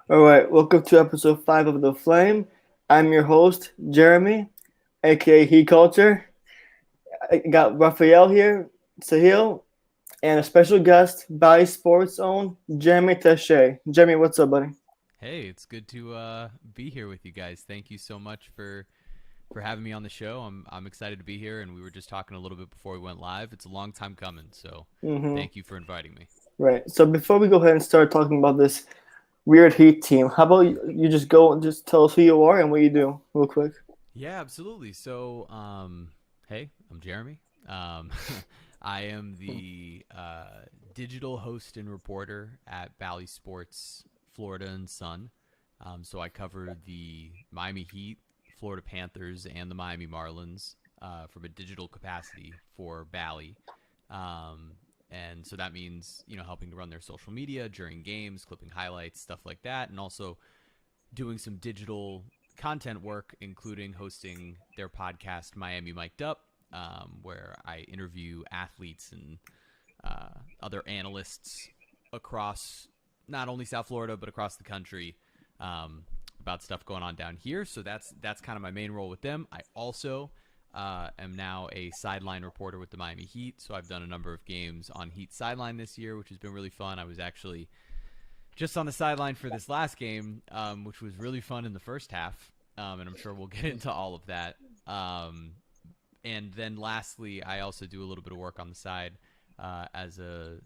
All right, welcome to episode 5 of The Flame. I'm your host, Jeremy, aka He Culture. I got Raphael here, Sahil, and a special guest, Bally Sports own, Jeremy Tache. Jeremy, what's up, buddy? Hey, it's good to be here with you guys. Thank you so much for having me on the show. I'm excited to be here, and we were just talking a little bit before we went live. It's a long time coming, so Mm-hmm. thank you for inviting me. Right. So before we go ahead and start talking about this weird Heat team, how about you just go and just tell us who you are and what you do, real quick? Yeah, absolutely. So, hey, I'm Jeremy. Um, I am the digital host and reporter at Bally Sports, Florida and Sun. So I cover the Miami Heat, Florida Panthers, and the Miami Marlins from a digital capacity for Bally. Um, and so that means helping to run their social media during games, clipping highlights, stuff like that, and also doing some digital content work, including hosting their podcast Miami Mic'd Up, where I interview athletes and other analysts across not only South Florida but across the country um, about stuff going on down here. So that's kind of my main role with them. I also am now a sideline reporter with the Miami Heat. So I've done a number of games on Heat sideline this year, which has been really fun. I was actually just on the sideline for this last game, which was really fun in the first half. And I'm sure we'll get into all of that. Um, and then lastly, I also do a little bit of work on the side as a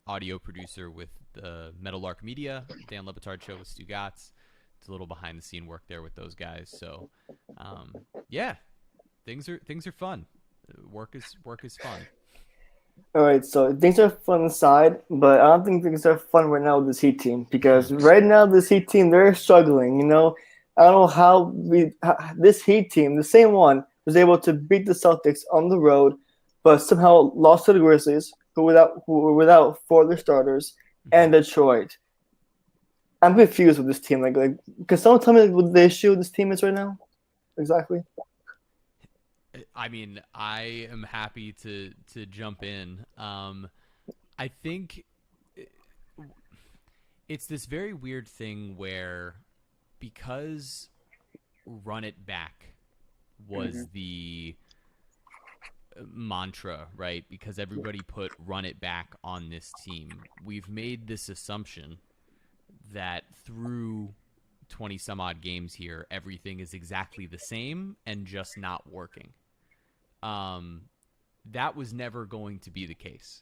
audio producer with the Meadowlark Media, Dan Lebitard show with Stu Gatz. It's a little behind the scene work there with those guys. So yeah, things are fun. Work is fun. All right, so things are fun inside, but I don't think things are fun right now with this Heat team because right now this Heat team they're struggling. I don't know how this Heat team, the same one, was able to beat the Celtics on the road, but somehow lost to the Grizzlies, who were without four of their starters, and Detroit. I'm confused with this team. Can someone tell me what the issue with this team is right now? Exactly. I mean, I am happy to jump in. I think it's this very weird thing where because run it back Mm-hmm. was the mantra, right? Because everybody put run it back on this team. We've made this assumption that through 20 some odd games here, everything is exactly the same and just not working. Um, that was never going to be the case.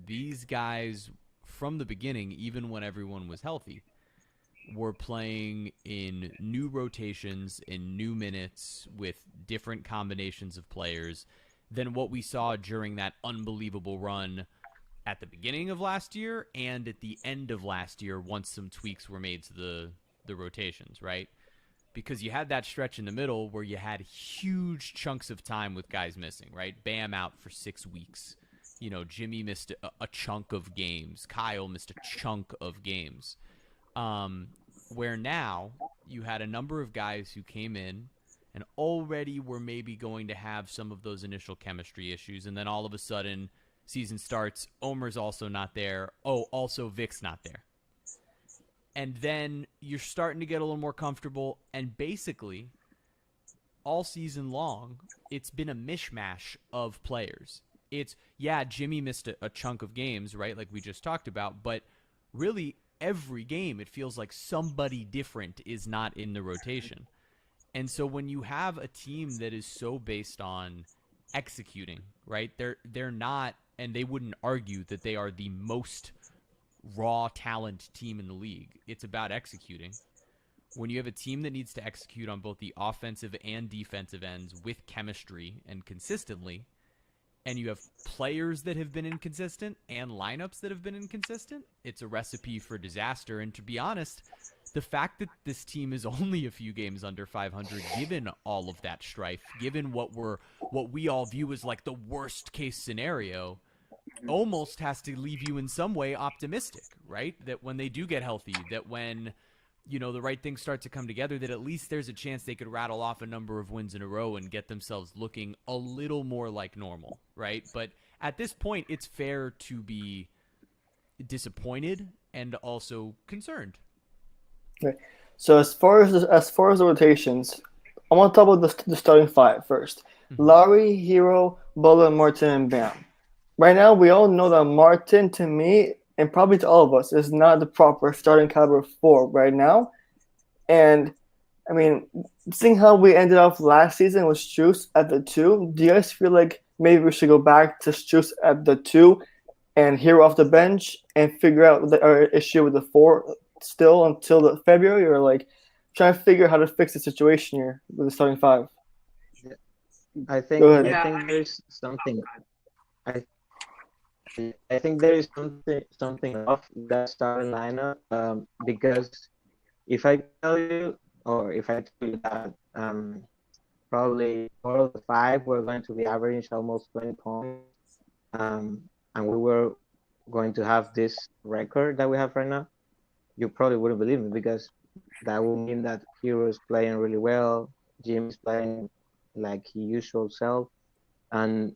These guys from the beginning, even when everyone was healthy, were playing in new rotations, in new minutes, with different combinations of players than what we saw during that unbelievable run at the beginning of last year and at the end of last year once some tweaks were made to the rotations, right? Because you had that stretch in the middle where you had huge chunks of time with guys missing, right? Bam out for 6 weeks. Jimmy missed a chunk of games. Kyle missed a chunk of games. Um, where now you had a number of guys who came in and already were maybe going to have some of those initial chemistry issues, and then all of a sudden, season starts. Omer's also not there. Oh, also Vic's not there. And then you're starting to get a little more comfortable, and basically all season long, it's been a mishmash of players. It's, yeah, Jimmy missed a chunk of games, right? Like we just talked about, but really every game, it feels like somebody different is not in the rotation. And so when you have a team that is so based on executing, right? They're not, and they wouldn't argue that they are the most raw talent team in the league. It's about executing. When you have a team that needs to execute on both the offensive and defensive ends with chemistry and consistently, and you have players that have been inconsistent and lineups that have been inconsistent, it's a recipe for disaster. And to be honest, the fact that this team is only a few games under 500, given all of that strife, given what we all view as like the worst case scenario, almost has to leave you in some way optimistic, right? That when they do get healthy, that when the right things start to come together, that at least there's a chance they could rattle off a number of wins in a row and get themselves looking a little more like normal, right? But at this point, it's fair to be disappointed and also concerned. Okay. So as far as the rotations, I want to talk about the starting five first. Hmm. Lowry, Hero, Bola, Martin, and Bam. Right now, we all know that Martin, to me, and probably to all of us, is not the proper starting caliber four right now. And I mean, seeing how we ended off last season with Struce at the two, do you guys feel like maybe we should go back to Struce at the two and Hero off the bench and figure out our issue with the four still until the February, or like try to figure out how to fix the situation here with the starting five? Yeah, Go I ahead. Yeah, think I mean, there's something. oh, I I think there is something off with that starting lineup. Because if I tell you, or if I tell you that probably 4 of the 5 were going to be average almost 20 points, and we were going to have this record that we have right now, you probably wouldn't believe me, because that would mean that Hero is playing really well, Jim is playing like his usual self, and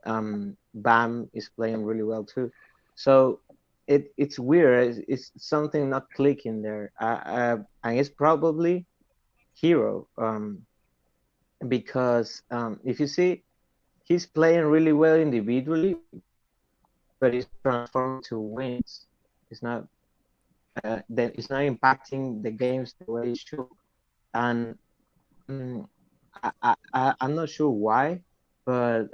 Bam is playing really well too. So it's weird. It's something not clicking there, and it's probably Hero, because if you see, he's playing really well individually, but it's not transforming to wins. It's not that it's not impacting the games the way it should. And mm, I'm not sure why, but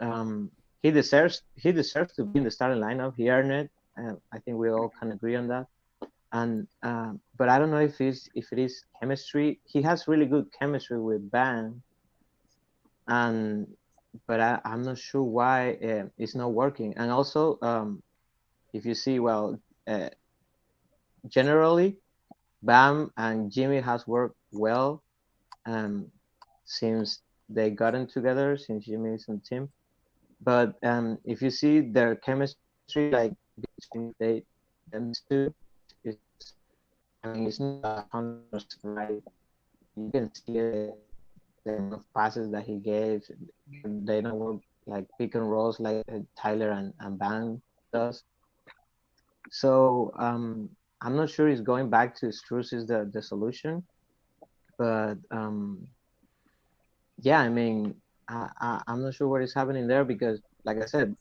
he deserves to be in the starting lineup. He earned it. I think we all can agree on that. And but I don't know if it is chemistry. He has really good chemistry with Ban, and but I'm not sure why it's not working. And also, if you see, well, generally, Bam and Jimmy has worked well um, since they gotten together, since Jimmy is on team. But if you see their chemistry, like between them two, it's, I mean, it's not 100% right. You can see the amount of passes that he gave. They don't work like pick and rolls like Tyler and Bang does. So I'm not sure if going back to Struz is the solution, but yeah, I mean, I'm not sure what is happening there, because, like I said,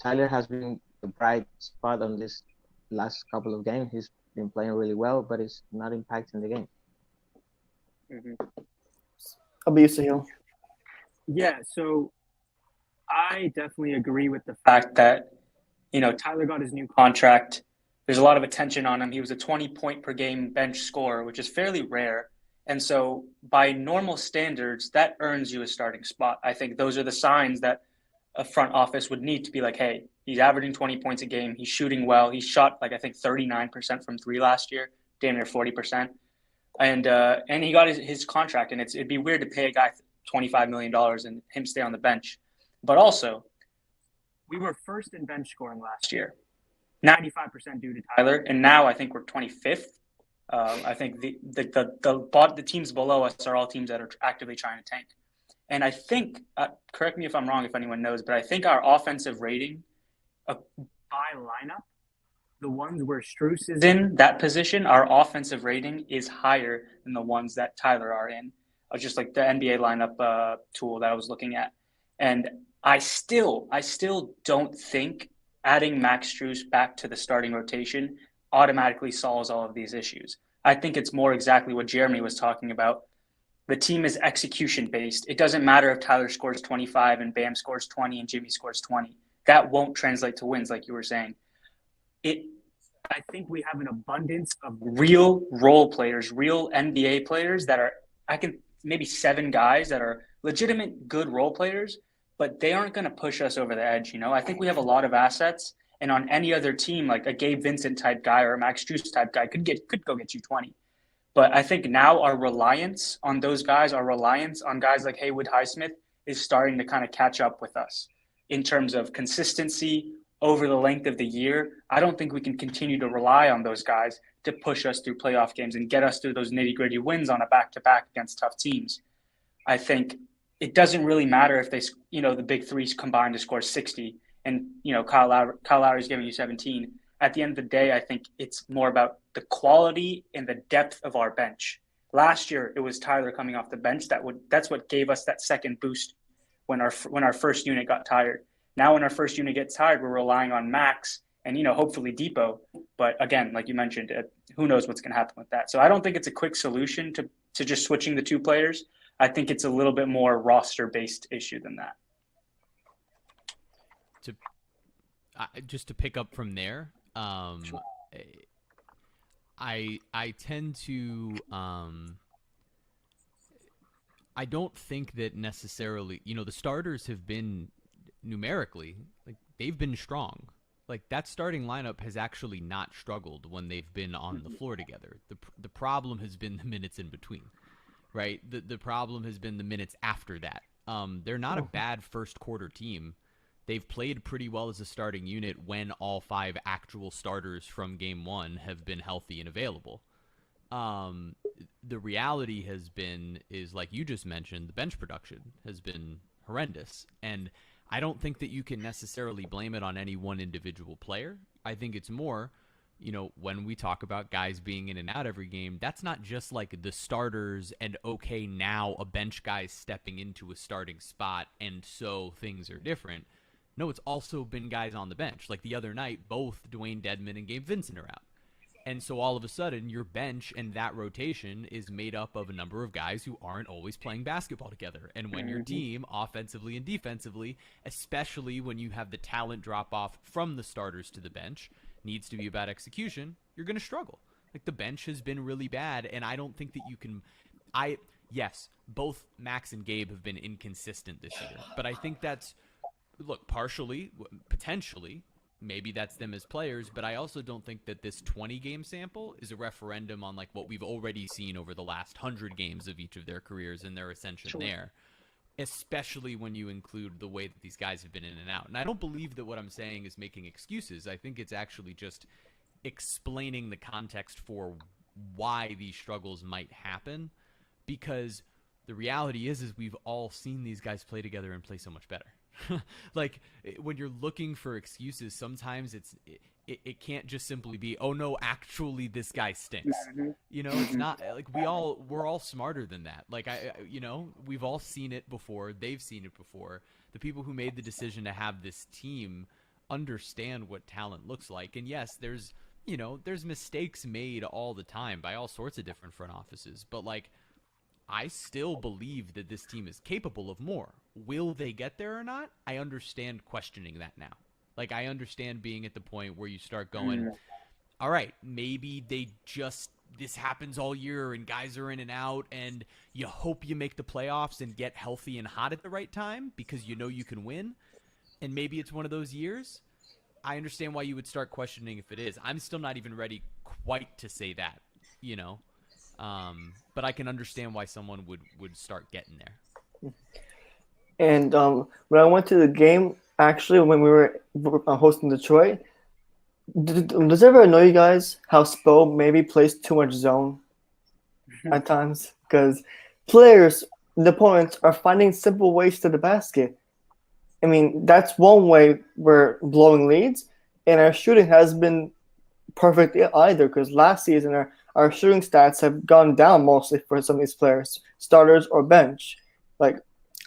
Tyler has been the bright spot on this last couple of games. He's been playing really well, but it's not impacting the game. mhm. I'll be used to Hill. Yeah, so I definitely agree with the fact that, Tyler got his new contract. There's a lot of attention on him. He was a 20 point per game bench scorer, which is fairly rare. And so, by normal standards, that earns you a starting spot. I think those are the signs that a front office would need to be like, hey, he's averaging 20 points a game. He's shooting well. He shot like I think 39% from three last year, damn near 40%. And he got his contract, and it'd be weird to pay a guy $25 million and him stay on the bench. But also, we were first in bench scoring last year, 95% due to Tyler, and now I think we're 25th. I think the teams below us are all teams that are actively trying to tank. And I think, correct me if I'm wrong, if anyone knows, but I think our offensive rating by lineup, the ones where Struce is in that position, our offensive rating is higher than the ones that Tyler are in. Just like the NBA lineup tool that I was looking at, and I still don't think adding Max Struce back to the starting rotation automatically solves all of these issues. I think it's more exactly what Jeremy was talking about. The team is execution based. It doesn't matter if Tyler scores 25 and Bam scores 20 and Jimmy scores 20. That won't translate to wins, like you were saying. It I think we have an abundance of real role players, real NBA players that are I can maybe 7 guys that are legitimate good role players, but they aren't going to push us over the edge. I think we have a lot of assets, and on any other team, like a Gabe Vincent type guy or a Max Juice type guy, could go get you 20. But I think now our reliance on those guys, our reliance on guys like Haywood Highsmith is starting to kind of catch up with us in terms of consistency over the length of the year. I don't think we can continue to rely on those guys to push us through playoff games and get us through those nitty gritty wins on a back to back against tough teams. I think it doesn't really matter if the big three combined to score 60 and, Kyle Lowry's giving you 17. At the end of the day, I think it's more about the quality and the depth of our bench. Last year, it was Tyler coming off the bench that's what gave us that second boost when our first unit got tired. Now, when our first unit gets tired, we're relying on Max and hopefully Depot. But again, like you mentioned, who knows what's going to happen with that? So I don't think it's a quick solution to just switching the two players. I think it's a little bit more roster based issue than that. Just to pick up from there, Sure. I tend to I don't think that necessarily, the starters have been numerically, like, they've been strong. Like, that starting lineup has actually not struggled when they've been on the floor together. The problem has been the minutes in between, right? The problem has been the minutes after that. They're not a bad first quarter team. They've played pretty well as a starting unit when all 5 actual starters from game 1 have been healthy and available. The reality is like you just mentioned, the bench production has been horrendous. And I don't think that you can necessarily blame it on any one individual player. I think it's more, when we talk about guys being in and out every game, that's not just like the starters and okay, now a bench guy's stepping into a starting spot and so things are different. No, it's also been guys on the bench. Like the other night, both Dwayne Dedman and Gabe Vincent are out. And so all of a sudden, your bench and that rotation is made up of a number of guys who aren't always playing basketball together. And when your team, offensively and defensively, especially when you have the talent drop off from the starters to the bench, needs to be about execution, you're going to struggle. Like, the bench has been really bad, and I don't think that you can... Yes, both Max and Gabe have been inconsistent this year, but I think that's... Look, partially, potentially, maybe that's them as players, but I also don't think that this 20-game sample is a referendum on like what we've already seen over the last 100 games of each of their careers and their ascension there, especially when you include the way that these guys have been in and out. And I don't believe that what I'm saying is making excuses. I think it's actually just explaining the context for why these struggles might happen, because the reality is we've all seen these guys play together and play so much better. Like, when you're looking for excuses, sometimes it can't just simply be, oh no, actually this guy stinks. It's not like we're all smarter than that. Like, we've all seen it before. They've seen it before. The people who made the decision to have this team understand what talent looks like. And yes, there's mistakes made all the time by all sorts of different front offices, but like, I still believe that this team is capable of more. Will they get there or not? I understand questioning that now. Like, I understand being at the point where you start going, all right, maybe this happens all year and guys are in and out and you hope you make the playoffs and get healthy and hot at the right time because you know you can win. And maybe it's one of those years. I understand why you would start questioning if it is. I'm still not even ready quite to say that, but I can understand why someone would start getting there. And when I went to the game, actually, when we were hosting Detroit, does it ever annoy you guys how Spo maybe plays too much zone at times? Because players, the opponents, are finding simple ways to the basket. I mean, that's one way we're blowing leads, and our shooting has been perfect either, because last season our shooting stats have gone down mostly for some of these players, starters or bench.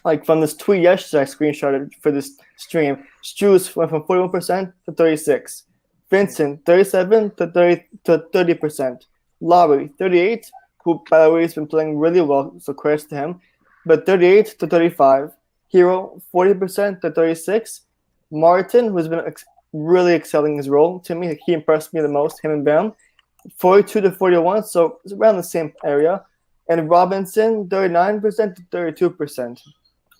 Like from this tweet yesterday I screenshotted for this stream, Struz went from 41% to 36%. Vincent, 37 to 30%. Lowry, 38, who by the way has been playing really well, so credits to him, but 38 to 35. Hero, 40% to 36. Martin, who's been really excelling his role. To me, he impressed me the most, him and Bam. 42 to 41, so it's around the same area. And Robinson, 39% to 32%.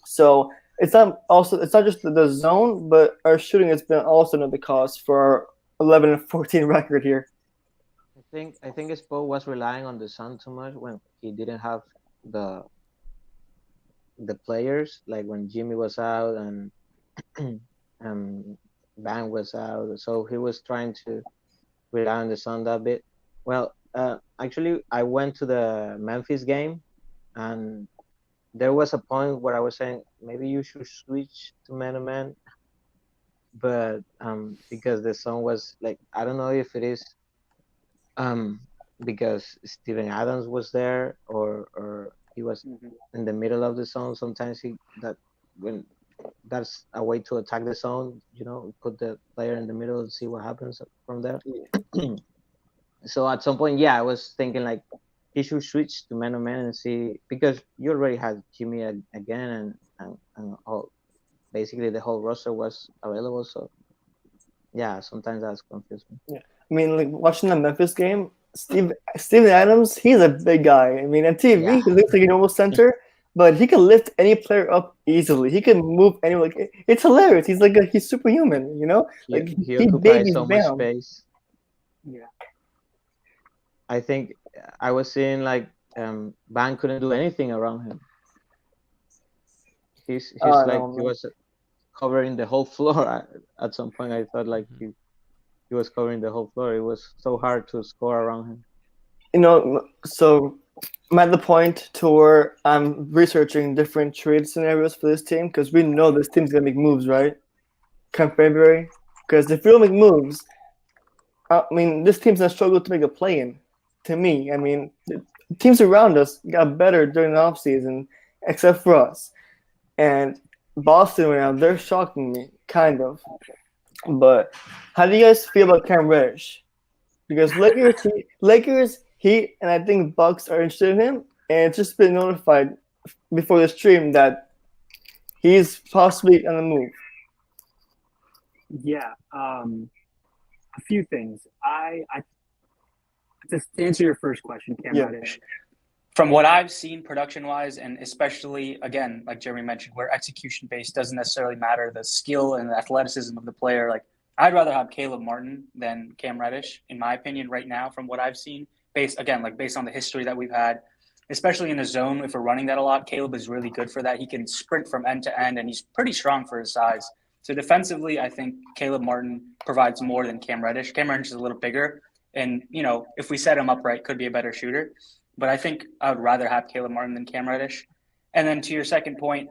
So it's not just the zone, but our shooting has been also another cause for our 11 and 14 record here. I think Spo was relying on the sun too much when he didn't have the players, like when Jimmy was out and Bang was out, so he was trying to rely on the sun that bit. Well, actually, I went to the Memphis game, and there was a point where I was saying maybe you should switch to man-to-man, but because the sun was like, I don't know if it is because Steven Adams was there, or he was Mhm. in the middle of the zone. Sometimes he that when that's a way to attack the zone. Put the player in the middle and see what happens from there. So at some point, yeah, I was thinking like he should switch to man on man and see, because you already had Jimmy again, and all basically the whole roster was available. So yeah, sometimes that's confusing. Yeah. I mean, like watching the Memphis game, Steven Adams, he's a big guy. I mean, on Yeah, TV, he looks like a normal center, but he can lift any player up easily. He can move anyone. Like it's hilarious. He's superhuman. he Like he he occupies babies so much Bam. space. Yeah. I think I was seeing like Van couldn't do anything around him. He's like No, he man. was covering the whole floor. At some point, I thought like Mhm. he was covering the whole floor. It was so hard to score around him. So I'm at the point to where I'm researching different trade scenarios for this team because we know this team's gonna make moves, right? Come February, because if we don't make moves, I mean, this team's gonna struggle to make a play-in. To me, I mean, the teams around us got better during the offseason, except for us. And Boston right now, they're shocking me, kind of. But how do you guys feel about Cam Reddish? Because Lakers, Heat, and I think Bucks are interested in him, and it's just been notified before the stream that he's possibly on the move. Yeah. A few things. To answer your first question, Cam Yeah, Reddish. From what I've seen production wise, and especially again, like Jeremy mentioned, where execution based doesn't necessarily matter, the skill and the athleticism of the player. Like I'd rather have Caleb Martin than Cam Reddish, in my opinion, right now, from what I've seen. Based on the history that we've had, especially in the zone, if we're running that a lot, Caleb is really good for that. He can sprint from end to end, and he's pretty strong for his size. So defensively, I think Caleb Martin provides more than Cam Reddish. Cam Reddish is a little bigger, and if we set him up right, could be a better shooter. But I think I would rather have Caleb Martin than Cam Reddish. And then to your second point,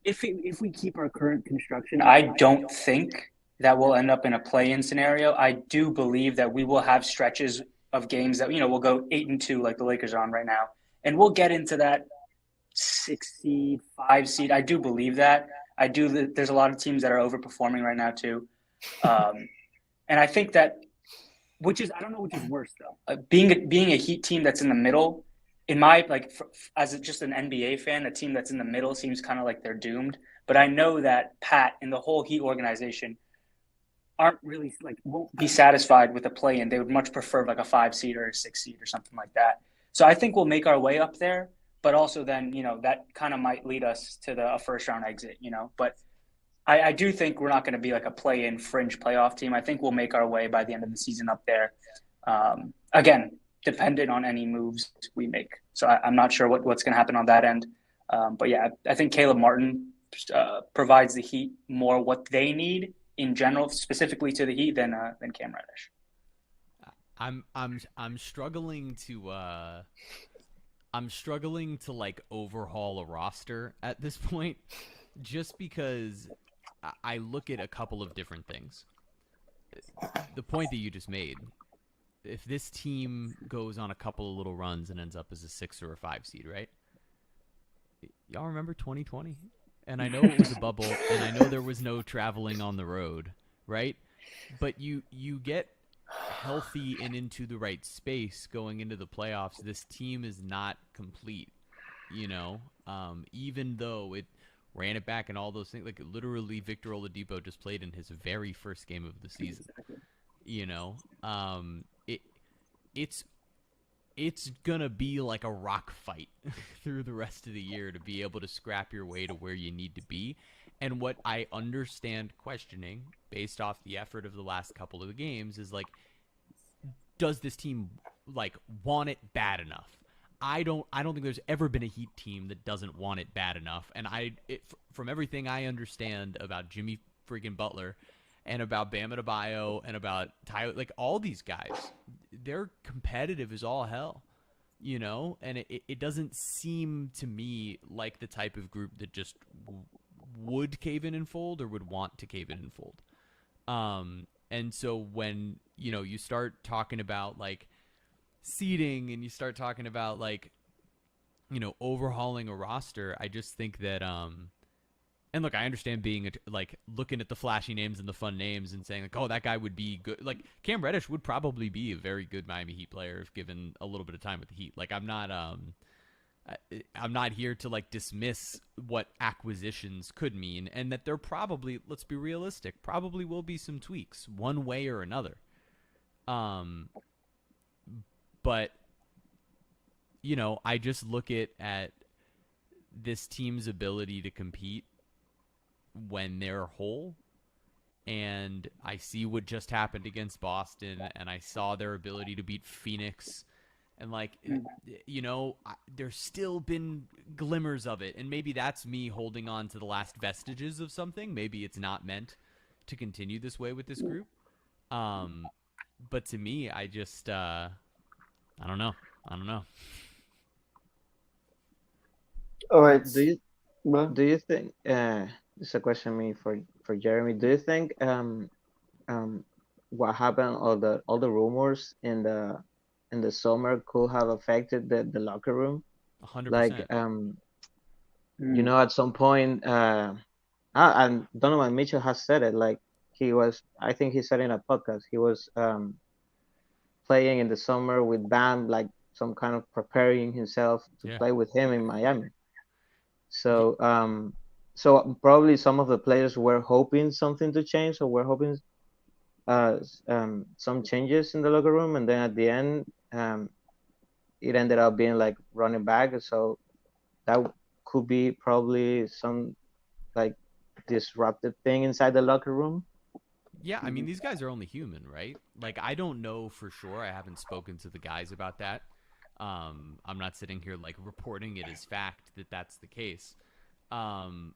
if we keep our current construction, I don't think that we'll end up in a play-in scenario. I do believe that we will have stretches of games that we'll go 8-2 like the Lakers are on right now, and we'll get into that 6 seed, 5 seed. I do believe that. I do. There's a lot of teams that are overperforming right now too, and I think that I don't know which is worse though. Being a Heat team that's in the middle, in my as just an NBA fan, a team that's in the middle seems kind of like they're doomed. But I know that Pat and the whole Heat organization aren't really won't be satisfied with a play in. They would much prefer like a 5 seed or a 6 seed or something like that. So I think we'll make our way up there, but also then that kind of might lead us to a first round exit. But I do think we're not going to be like a play-in fringe playoff team. I think we'll make our way by the end of the season up there. Again, dependent on any moves we make. So I'm not sure what's going to happen on that end. But yeah, I think Caleb Martin provides the Heat more what they need in general, specifically to the Heat, than Cam Reddish. I'm struggling to like overhaul a roster at this point, just because I look at a couple of different things. The point that you just made, if this team goes on a couple of little runs and ends up as a 6 or a 5 seed, right? Y'all remember 2020? And I know it was a bubble, and I know there was no traveling on the road, right? But you get healthy and into the right space going into the playoffs. This team is not complete, even though it ran it back and all those things. Like literally, Victor Oladipo just played in his very first game of the season. Exactly. It's gonna be like a rock fight through the rest of the year to be able to scrap your way to where you need to be. And what I understand questioning based off the effort of the last couple of the games is like, does this team like want it bad enough? I don't think there's ever been a Heat team that doesn't want it bad enough. And from everything I understand about Jimmy freaking Butler and about Bam Adebayo and about Tyler, like all these guys, they're competitive as all hell, and it doesn't seem to me like the type of group that just would cave in and fold or would want to cave in and fold. And so when you start talking about like seeding, and you start talking about like overhauling a roster. I just think that and look, I understand being like looking at the flashy names and the fun names and saying like, oh, that guy would be good. Like Cam Reddish would probably be a very good Miami Heat player if given a little bit of time with the Heat. Like I'm not here to like dismiss what acquisitions could mean, and that there probably, let's be realistic, probably will be some tweaks one way or another. Um, but I just look at this team's ability to compete when they're whole, and I see what just happened against Boston, and I saw their ability to beat Phoenix, and like there's still been glimmers of it, and maybe that's me holding on to the last vestiges of something. Maybe it's not meant to continue this way with this group. But to me, I just I don't know. All right. Do you Well, do you think this is a question me for Jeremy. Do you think um what happened, all the rumors in the summer could have affected the locker room? Like 100%. at some point and Donovan Mitchell has said it, like I think he said in a podcast he was playing in the summer with Bam, like some kind of preparing himself to Yeah. play with him in Miami. Yeah. So probably some of the players were hoping something to change, or were hoping some changes in the locker room, and then at the end, it ended up being like running back. So that could be probably some like disruptive thing inside the locker room. Yeah, I mean, these guys are only human, right? Like, I don't know for sure. I haven't spoken to the guys about that. I'm not sitting here like reporting it as fact that that's the case. Um,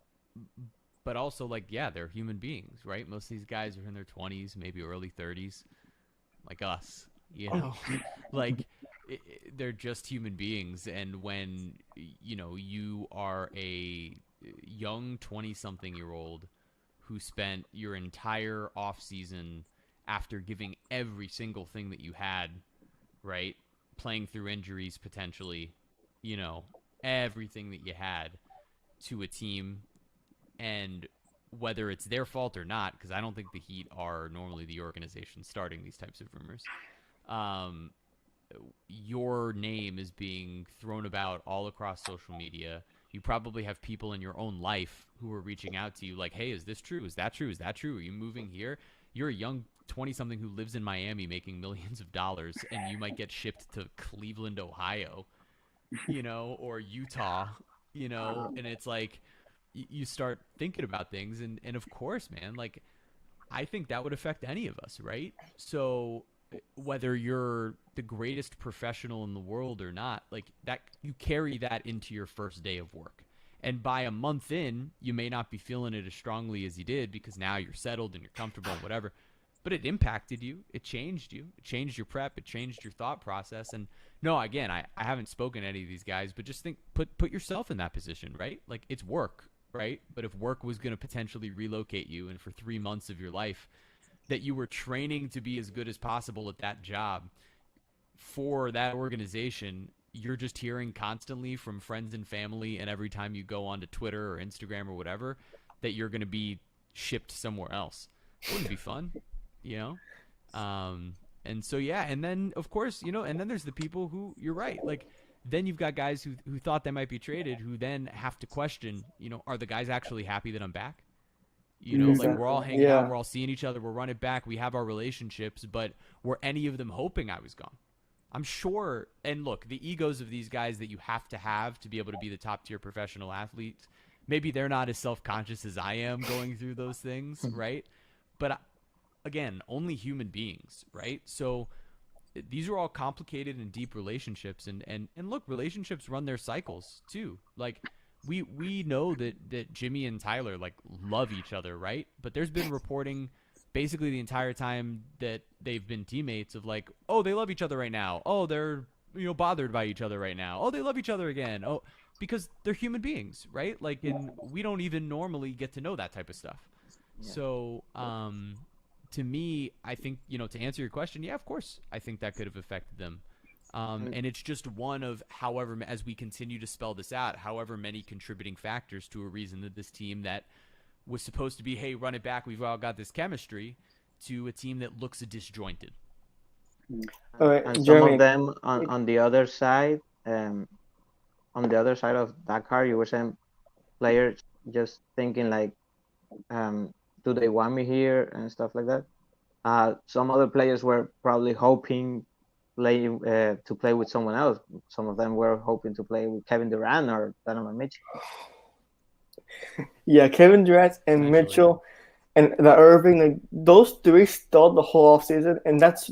but also, like, yeah, they're human beings, right? Most of these guys are in their 20s, maybe early 30s, like us, like they're just human beings. And when, you are a young 20 something year old who spent your entire off season after giving every single thing that you had, right? Playing through injuries potentially, you know, everything that you had to a team, and whether it's their fault or not, because I don't think the Heat are normally the organization starting these types of rumors. Um, your name is being thrown about all across social media. You probably have people in your own life who are reaching out to you like, hey, is this true? Is that true? Is that true? Are you moving here? You're a young 20 something who lives in Miami making millions of dollars, and you might get shipped to Cleveland, Ohio, or Utah, and it's like you start thinking about things. And of course, man, like I think that would affect any of us, right? So whether you're the greatest professional in the world or not, like that, you carry that into your first day of work. And by a month in, you may not be feeling it as strongly as you did because now you're settled and you're comfortable and whatever. But it impacted you. It changed you. It changed your prep. It changed your thought process. And no, again, I haven't spoken to any of these guys, but just think, put yourself in that position, right? Like it's work, right? But if work was going to potentially relocate you, and for 3 months of your life that you were training to be as good as possible at that job for that organization, you're just hearing constantly from friends and family, and every time you go onto Twitter or Instagram or whatever, that you're going to be shipped somewhere else. It wouldn't be fun, you know? And so, yeah, and then, of course, and then there's the people who, you're right, like, then you've got guys who thought they might be traded who then have to question, are the guys actually happy that I'm back? Like we're all hanging out, yeah. we're all seeing each other, we're running back, we have our relationships, but were any of them hoping I was gone? I'm sure. And look, the egos of these guys that you have to be able to be the top tier professional athletes, maybe they're not as self-conscious as I am going through those things, right? But again, only human beings, right? So these are all complicated and deep relationships, and look, relationships run their cycles too. Like we know that Jimmy and Tyler like love each other, right? But there's been reporting basically the entire time that they've been teammates of like, oh, they love each other right now. Oh, they're bothered by each other right now. Oh, they love each other again. Oh, because they're human beings, right? Like, and we don't even normally get to know that type of stuff. Yeah. So, to me, I think, to answer your question, yeah, of course, I think that could have affected them. And it's just one of however, as we continue to spell this out, however many contributing factors to a reason that this team that was supposed to be, hey, run it back, we've all got this chemistry, to a team that looks disjointed. All right, And some Jeremy. of them on the other side, on the other side of Dakar, you were saying players just thinking like, do they want me here and stuff like that. Some other players were probably hoping to play with someone else. Some of them were hoping to play with Kevin Durant or Donovan Mitchell. Yeah, Kevin Durant and Mitchell and the Irving, like those three stalled the whole offseason, and that's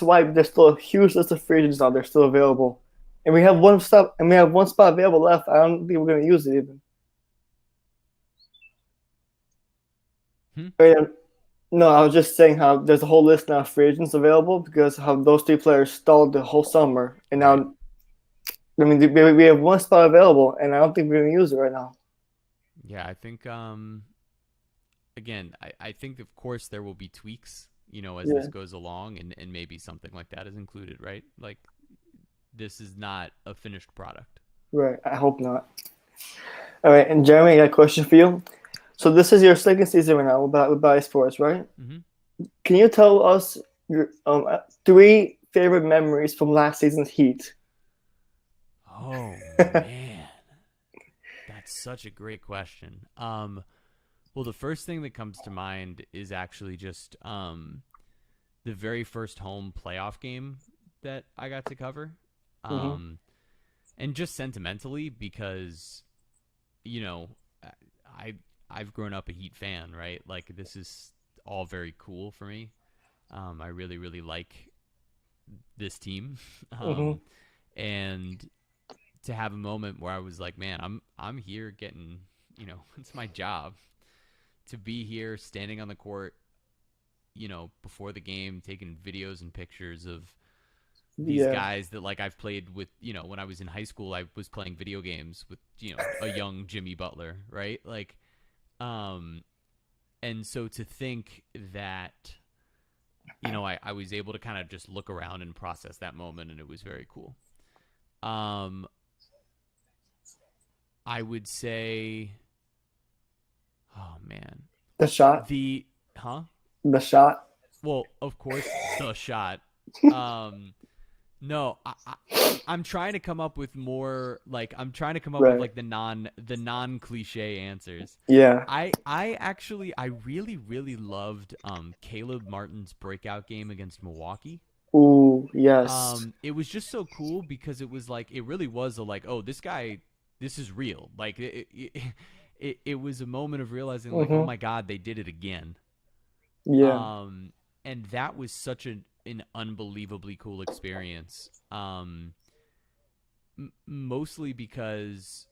why there's still a huge list of free agents out there still available. And we have one spot available left. I don't think we're gonna use it even. Right, no, I was just saying how there's a whole list now of free agents available because how those three players stalled the whole summer, and now, I mean, we have one spot available, and I don't think we're gonna use it right now. Yeah, I think again, I think of course there will be tweaks, as this goes along, and maybe something like that is included, right? Like this is not a finished product. Right. I hope not. All right, and Jeremy, I got a question for you. So this is your second season right now with Bally Sports, right? Mm-hmm. Can you tell us your three favorite memories from last season's Heat? Oh man, that's such a great question. Well, the first thing that comes to mind is actually just the very first home playoff game that I got to cover, and just sentimentally because, I've grown up a Heat fan, right? Like this is all very cool for me. I really, really like this team, and to have a moment where I was like, man, I'm here getting, it's my job to be here, standing on the court, before the game, taking videos and pictures of these guys that like I've played with, when I was in high school, I was playing video games with, a young Jimmy Butler, right? Like, and so to think that, I was able to kind of just look around and process that moment, and it was very cool. I would say, oh man, the shot. The shot. Well, of course, the shot. No, I'm trying to come up with more like with like the non cliche answers. Yeah. I really really loved Caleb Martin's breakout game against Milwaukee. Ooh, yes. It was just so cool because it was like it really was a like, oh, this guy, this is real. Like it was a moment of realizing like, oh my God, they did it again. Yeah. And that was such an unbelievably cool experience. Mostly because,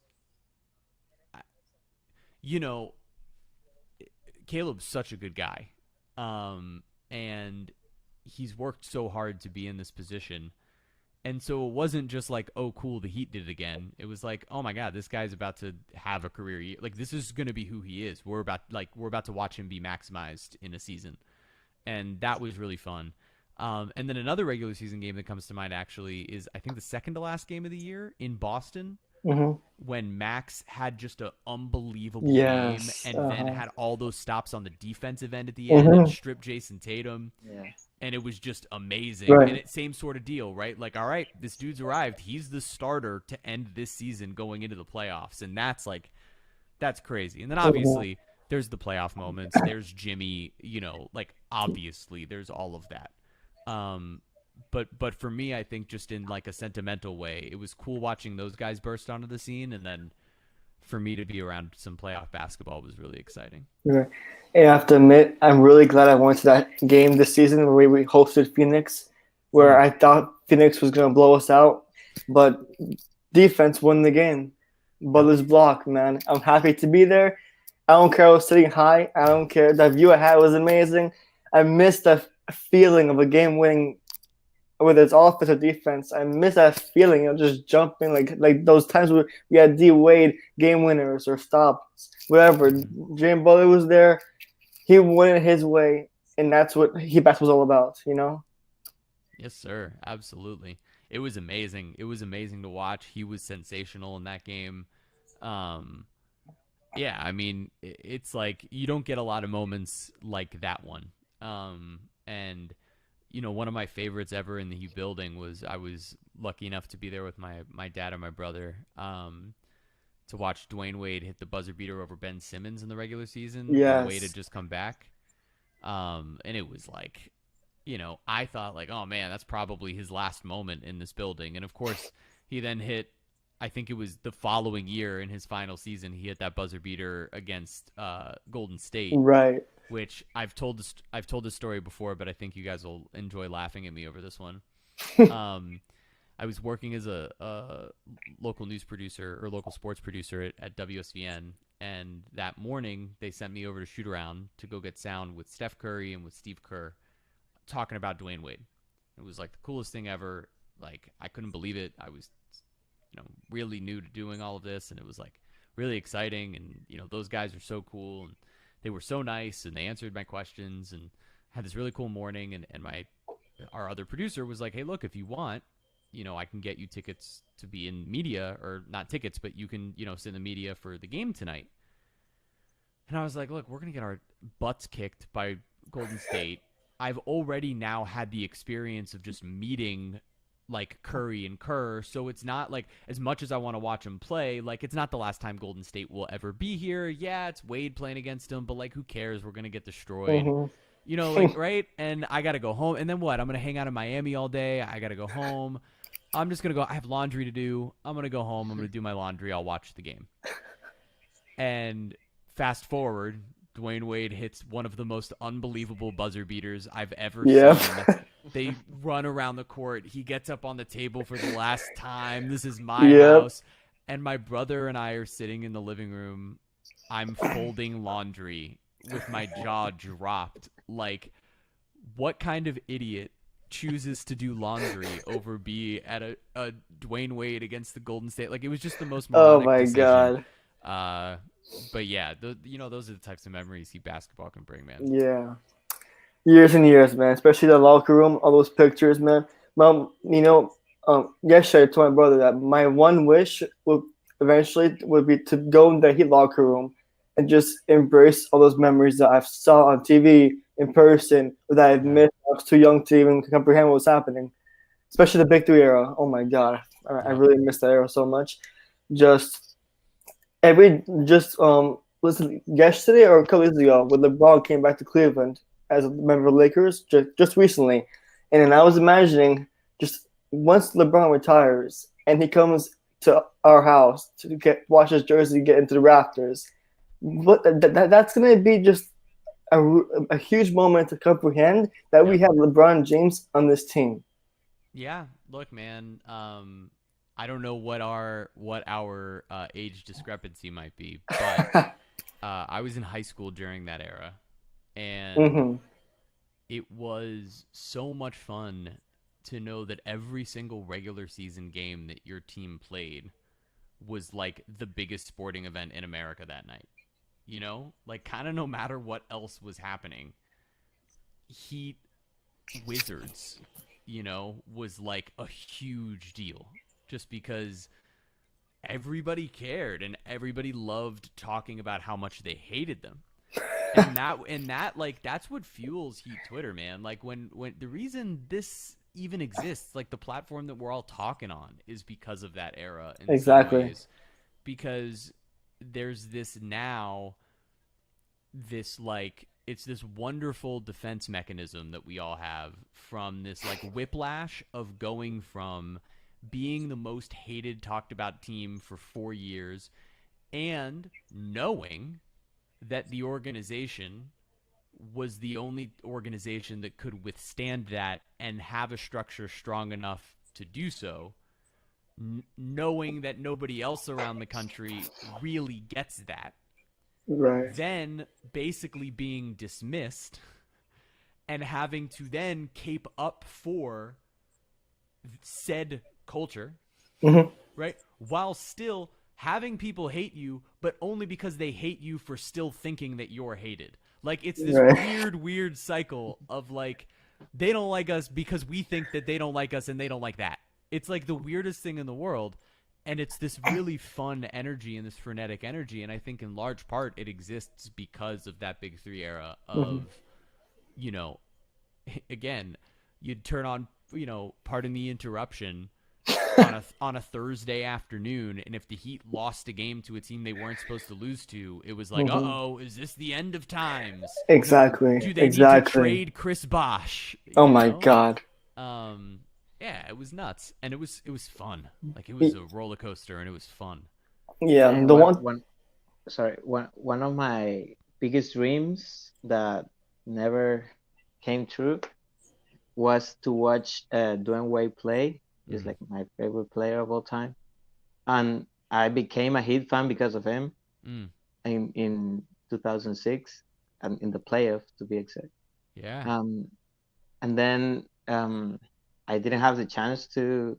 Caleb's such a good guy. And he's worked so hard to be in this position. And so it wasn't just like, oh, cool, the Heat did it again. It was like, oh my God, this guy's about to have a career year. Like, this is going to be who he is. We're about to watch him be maximized in a season. And that was really fun. And then another regular season game that comes to mind actually is, I think, the second to last game of the year in Boston, when Max had just an unbelievable game and then had all those stops on the defensive end at the end and stripped Jason Tatum. Yeah. And it was just amazing. Right. And it's same sort of deal, right? Like, all right, this dude's arrived. He's the starter to end this season going into the playoffs. And that's crazy. And then obviously there's the playoff moments. There's Jimmy, like obviously there's all of that. But for me, I think just in like a sentimental way, it was cool watching those guys burst onto the scene, and then for me to be around some playoff basketball was really exciting. Yeah. And I have to admit, I'm really glad I went to that game this season where we hosted Phoenix, where I thought Phoenix was going to blow us out, but defense won the game. Butler's block, man. I'm happy to be there. I don't care I was sitting high. I don't care. That view I had was amazing. I missed that feeling of a game winning, whether it's offense or defense. I miss that feeling of just jumping, like those times where we had D Wade game winners or stops, whatever. Jimmy Butler was there. He went it his way. and that's what Heat basketball was all about. You know. Yes, sir. Absolutely. It was amazing. It was amazing to watch. He was sensational in that game. Um, yeah, I mean, it's like you don't get a lot of moments like that one. And one of my favorites ever in the Hugh building was I was lucky enough to be there with my dad and my brother to watch Dwayne Wade hit the buzzer beater over Ben Simmons in the regular season when Wade had Yes. just come back. And it was like, I thought like, oh man, that's probably his last moment in this building. And of course, he then hit. I think it was the following year in his final season, he hit that buzzer beater against Golden State, Right. which I've told this story before, but I think you guys will enjoy laughing at me over this one. Um, I was working as a local news producer or local sports producer at WSVN, and that morning they sent me over to shoot around to go get sound with Steph Curry and with Steve Kerr talking about Dwayne Wade. It was like the coolest thing ever. Like I couldn't believe it. I was, really new to doing all of this, and it was like really exciting. And those guys are so cool, and they were so nice, and they answered my questions, and had this really cool morning. And our other producer was like, "Hey, look, if you want, I can get you tickets to be in media, or not tickets, but you can, sit in the media for the game tonight." And I was like, "Look, we're gonna get our butts kicked by Golden State. I've already now had the experience of just meeting like Curry and Kerr, so it's not like as much as I want to watch them play, like it's not the last time Golden State will ever be here. Yeah, it's Wade playing against them, but like who cares? We're gonna get destroyed." Hmm. Like right? And I gotta go home. And then what? I'm gonna hang out in Miami all day. I gotta go home. I'm just gonna go. I have laundry to do. I'm gonna go home. I'm gonna do my laundry. I'll watch the game. And fast forward, Dwayne Wade hits one of the most unbelievable buzzer beaters I've ever Yeah. seen. They run around the court. He gets up on the table for the last time. This is my Yep. house. And my brother and I are sitting in the living room. I'm folding laundry with my jaw dropped. Like, what kind of idiot chooses to do laundry over be at a Dwayne Wade against the Golden State? Like, it was just the most Oh moronic my decision. God. But yeah, those are the types of memories Heat basketball can bring, man. Yeah. Years and years, man. Especially the locker room, all those pictures, man. Mom, yesterday I told my brother that my one wish would eventually would be to go in the Heat locker room and just embrace all those memories that I've saw on TV in person or that I've Yeah. missed. I was too young to even comprehend what was happening. Especially the Big Three era. Oh my God, I Yep. really miss that era so much. Just every just listen yesterday or a couple weeks ago when LeBron came back to Cleveland as a member of the Lakers just recently, and then I was imagining just once LeBron retires and he comes to our house to get watch his jersey get into the rafters, that's gonna be just a huge moment to comprehend that we Yep. have LeBron James on this team. Yeah. Look, man. I don't know what our age discrepancy might be, but I was in high school during that era, and Hmm. it was so much fun to know that every single regular season game that your team played was like the biggest sporting event in America that night. Like kind of no matter what else was happening, Heat Wizards, was like a huge deal just because everybody cared and everybody loved talking about how much they hated them. And that like that's what fuels Heat Twitter, man. Like when the reason this even exists, like the platform that we're all talking on is because of that era in some Exactly. ways. Because there's this like it's this wonderful defense mechanism that we all have from this like whiplash of going from being the most hated talked about team for 4 years and knowing that the organization was the only organization that could withstand that and have a structure strong enough to do so, knowing that nobody else around the country really gets that, Right. then basically being dismissed and having to then cape up for said culture, Hmm. right? While still having people hate you, but only because they hate you for still thinking that you're hated. Like it's this Right. weird cycle of like they don't like us because we think that they don't like us and they don't like that. It's like the weirdest thing in the world. And it's this really fun energy and this frenetic energy. And I think in large part it exists because of that Big Three era Mhm. of, you know, again, you'd turn on, pardon the interruption, on a Thursday afternoon, and if the Heat lost a game to a team they weren't supposed to lose to, it was like, uh Mhm. oh, is this the end of times? Exactly. Do they need to Exactly. trade Chris Bosh? Oh my God. Um, yeah, it was nuts, and it was fun. Like it was a roller coaster, and it was fun. Yeah. And The one. one of my biggest dreams that never came true was to watch Dwayne Wade play. He's Mm, like my favorite player of all time, and I became a Heat fan because of him mm, in 2006 and in the playoff to be exact. yeah, Um, and then I didn't have the chance to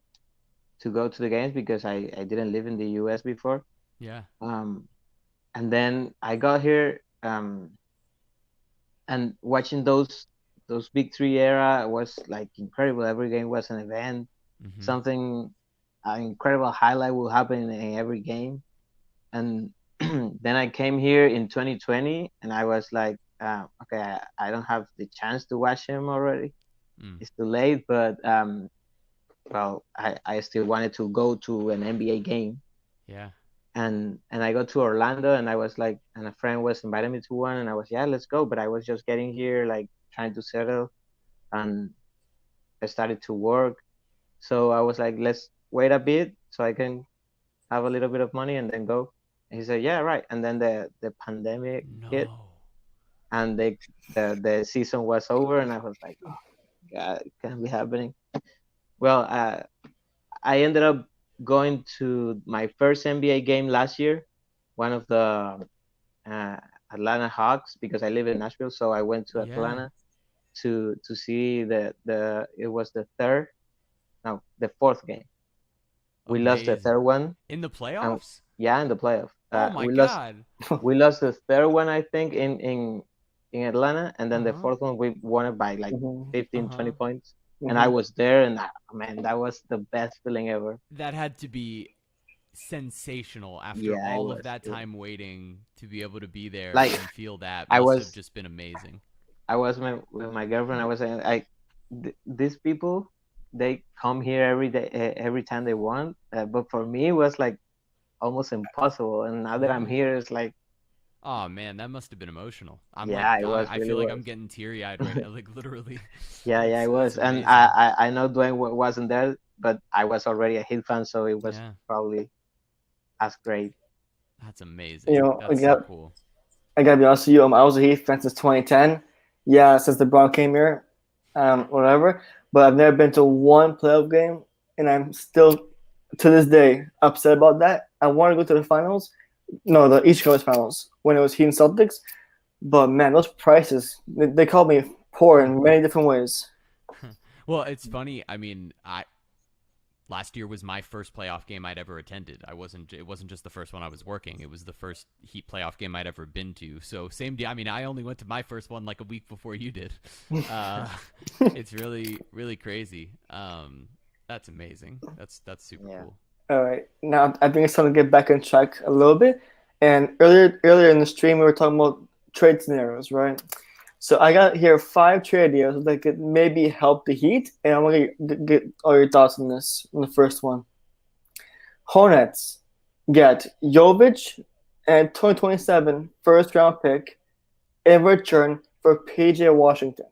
go to the games because I didn't live in the US before. yeah, Um, and then I got here and watching those big three era was like incredible. Every game was an event. mm-hmm. Something an incredible highlight will happen in every game. And then I came here in 2020, and I was like, okay, I don't have the chance to watch him already. Mm, It's too late, but well, I still wanted to go to an NBA game, yeah, and I go to Orlando, and I was like, and a friend was inviting me to one, and I was, yeah, let's go, but I was just getting here, like trying to settle, and I started to work, so I was like, let's wait a bit so I can have a little bit of money and then go. And he said, yeah, right, and then the pandemic hit, no, and the season was over, and I was like, oh God, it can't be happening. Well, I ended up going to my first NBA game last year, one of the uh, Atlanta Hawks, because I live in Nashville. So I went to yeah, Atlanta to see the it was the third, no, the fourth game. We lost the amazing. third one, In the and playoffs? yeah, in the playoff, Oh my god. we lost the third one, I think, in Atlanta, and then the Uh-huh. fourth one we won it by like Mhm. 15, 20 Uh-huh. points. And I Mhm. was there, and man, that was the best feeling ever. That had to be sensational after Yeah, it all of was. that time waiting to be able to be there Like and feel that I must have was just been amazing. with my girlfriend. I was saying, these people, they come here every day, every time they want. But for me, it was like almost impossible. And now that I'm Yeah. here, it's like, Oh man, that must have been emotional. yeah, it was I really feel like I'm was. getting teary-eyed right now, like literally. Yeah, yeah, it That's was. And amazing. I know Dwayne wasn't there, but I was already a Heat fan, so it was Yeah. probably as great. That's You amazing. know, That's so cool. I gotta be honest with you. I was a Heat fan since 2010. Yeah, since LeBron came here, whatever. But I've never been to one playoff game, and I'm still, to this day, upset about that. I want to go to the finals. No, the East Coast Finals when it was Heat and Celtics. But man, those prices, they called me poor in many different ways. Well, it's funny. I mean, I last year was my first playoff game I'd ever attended. I wasn't It wasn't just the first one I was working. It was the first Heat playoff game I'd ever been to. So same deal. I mean, I only went to my first one like a week before you did. Uh, it's really crazy. That's amazing. That's super Yeah. cool. All right, now I think it's time to get back on track a little bit. And earlier in the stream, we were talking about trade scenarios, right? So I got here 5 trade ideas that could maybe help the Heat, and I'm gonna get all your thoughts on this. On the first one, Hornets get Jovic and 2027 first round pick in return for PJ Washington.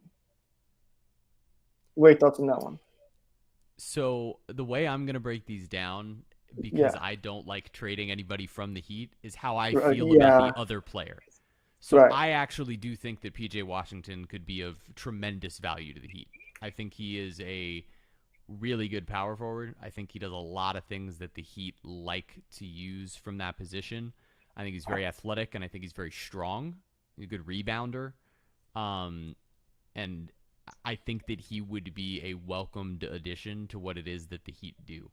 What are your thoughts on that one? So the way I'm gonna break these down, because Yeah, I don't like trading anybody from the Heat, is how I right, feel about the yeah, other player. So right. I actually do think that PJ Washington could be of tremendous value to the Heat. I think he is a really good power forward. I think he does a lot of things that the Heat like to use from that position. I think he's very athletic, and I think he's very strong. He's a good rebounder. Um, and I think that he would be a welcomed addition to what it is that the Heat do.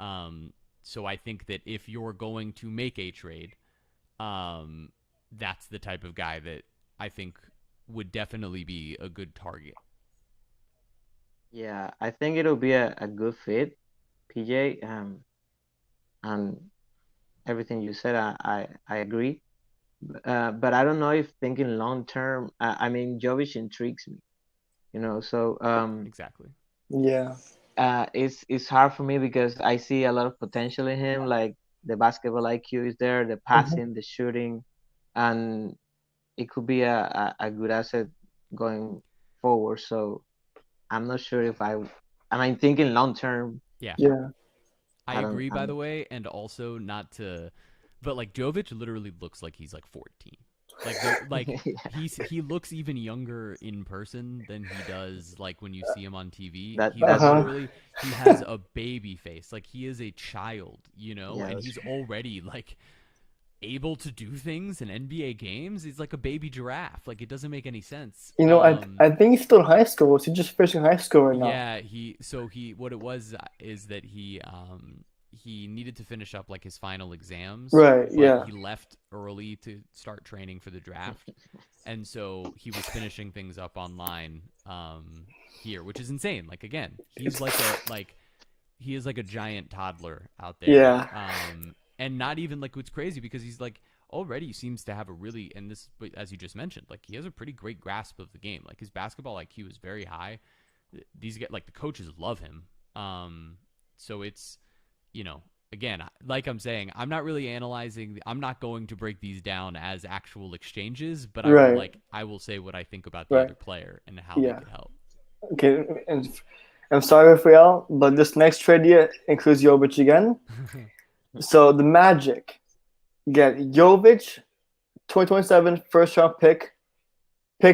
Um, so I think that if you're going to make a trade, um, that's the type of guy that I think would definitely be a good target. Yeah, I think it'll be a good fit, PJ. And everything you said, I agree. But I don't know if thinking long term. I mean, Jovic intrigues me, you know. So Exactly. Yeah. it's hard for me because I see a lot of potential in him. Like the basketball IQ is there, the Mhm. passing, the shooting, and it could be a good asset going forward. So I'm not sure if I'm thinking long term. Yeah. Yeah. I I don't. agree, by I'm the way, and also not to, but like Jovic literally looks like he's like 14. Like yeah, he looks even younger in person than he does like when you see him on TV. that He that's Uh-huh. true. literally he has a baby face. Like he is a child, you know, Yeah, and that's he's true. already like able to do things in NBA games. He's like a baby giraffe. Like it doesn't make any sense. You know, I think he's still in high school. Is he just finishing high school right now? Yeah, he what it was is that he needed to finish up like his final exams, Right. but Yeah. he left early to start training for the draft. And so he was finishing things up online here, which is insane. Like again, he's like a It's like he is like a giant toddler out there. yeah. And not even like what's crazy because he's like already seems to have a really and this as you just mentioned, like he has a pretty great grasp of the game. Like his basketball IQ is very high. These get like the coaches love him. So it's you know again like I'm saying I'm not really analyzing. I'm not going to break these down as actual exchanges, but Right. I will say what I think about the Right. other player and how they Yeah. could help. Okay. And I'm sorry for y'all, but this next trade here includes Jovic again. So the Magic get Jovic, 2027 first round pick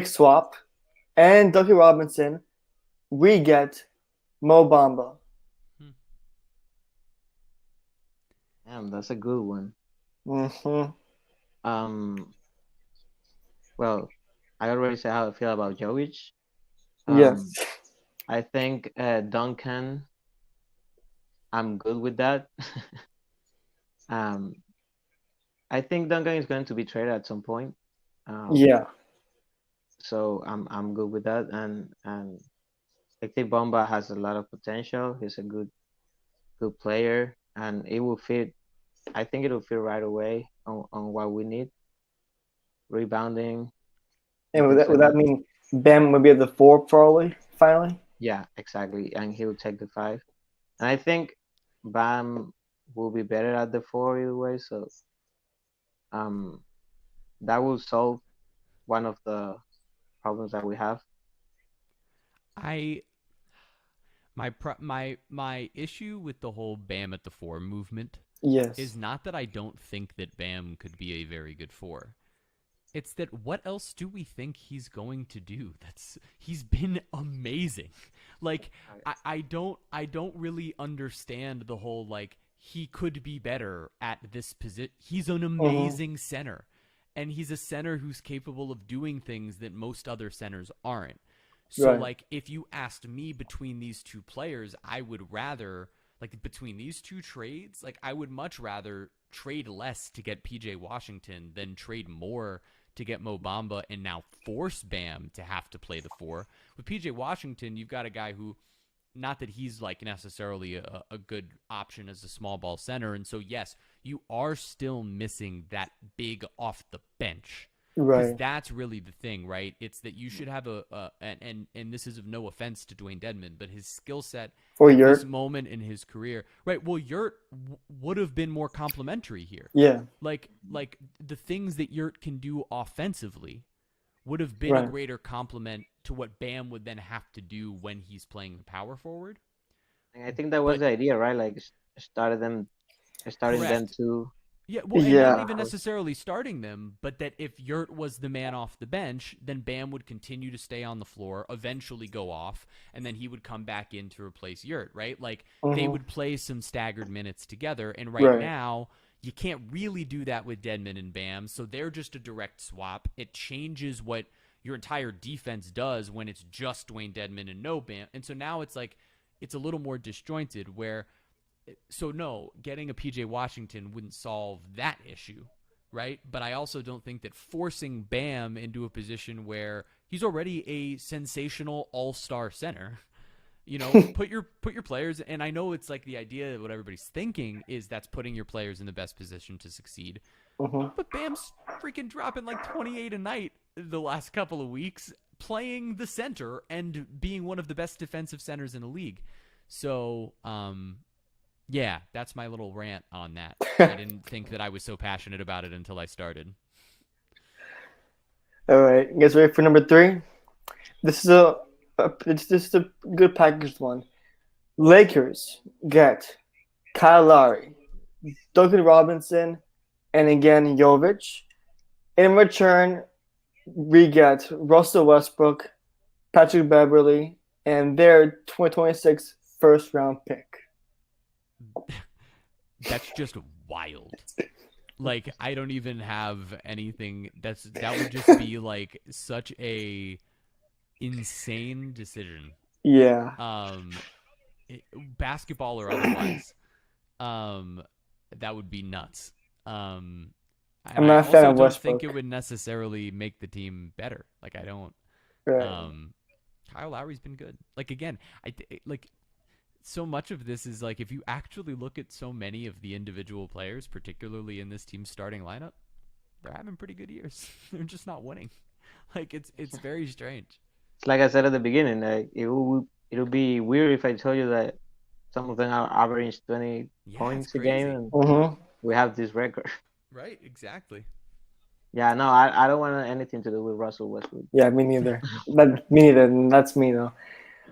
swap, and Ducky Robinson. We get Mo Bamba. Damn, that's a good one. Hmm. Um, well, I already said how I feel about Jovic. Yes. Um, I think Duncan, I'm good with that. um, I think Duncan is going to be traded at some point. Um, Yeah. so I'm good with that. And I think Bomba has a lot of potential. He's a good player, and it will fit. I think it will fit right away on what we need. Rebounding, And would that defensively. mean Bam would be at the four probably finally? Yeah, exactly. And he will take the five. And I think Bam will be better at the four either way. So um, that will solve one of the problems that we have. I my issue with the whole Bam at the four movement is Yes. not that I don't think that Bam could be a very good four. It's that what else do we think he's going to do? That's he's been amazing. Like I don't really understand the whole like he could be better at this position. He's an Hmm. amazing center. And he's a center who's capable of doing things that most other centers aren't. So Right. like if you asked me between these two players, I would rather like between these two trades, like I would much rather trade less to get PJ Washington than trade more to get Mo Bamba and now force Bam to have to play the four. With PJ Washington, you've got a guy who not that he's like necessarily a good option as a small ball center. And so, yes, you are still missing that big off the bench because Right. that's really the thing, right? It's that you should have and this is of no offense to Dwayne Dedman, but his skill set For at this Yurt. moment in his career, right? Well, Yurt would have been more complimentary here. Yeah. Like the things that Yurt can do offensively would have been a Right. greater compliment to what Bam would then have to do when he's playing the power forward. And I think that was But the idea, right? Like starting them correct. to Yeah, well, and not Yeah. even necessarily starting them, but that if Yurt was the man off the bench, then Bam would continue to stay on the floor, eventually go off, and then he would come back in to replace Yurt, right? Like they Hmm. would play some staggered minutes together, and right Right. now you can't really do that with Dedman and Bam, so they're just a direct swap. It changes what your entire defense does when it's just Dwayne Dedman and no Bam, and so now it's like it's a little more disjointed where so no, getting a PJ Washington wouldn't solve that issue, right? But I also don't think that forcing Bam into a position where He's already a sensational all-star center. You know, put your players, and I know it's like the idea what everybody's thinking is that's putting your players in the best position to succeed. But Bam's freaking dropping like 28 a night the last couple of weeks, playing the center and being one of the best defensive centers in the league. So, yeah, that's my little rant on that. I didn't think that I was so passionate about it until I started. All right, you guys ready for number 3? This is a good packaged one. Lakers get Kyle Lowry, Duncan Robinson, and again Jovic. In return, we get Russell Westbrook, Patrick Beverly, and their 2026 first round pick. That's just wild. Like, I don't even have anything. That would just be like such a insane decision. Yeah. Basketball or otherwise. That would be nuts. I'm And not I a fan also of don't think Westbrook. it would necessarily make the team better. Like, I don't. Right. Kyle Lowry's been good. Like, again, like so much of this is like if you actually look at so many of the individual players, particularly in this team's starting lineup, they're having pretty good years. They're just not winning. Like, it's very strange. It's like I said at the beginning, like it'll be weird if I told you that some of them are average 20 Yeah, it's points a game, crazy. and we have this record. Right, exactly. Yeah, no, I don't want anything to do with Russell Westbrook. Yeah, me neither. Me neither. That's me though.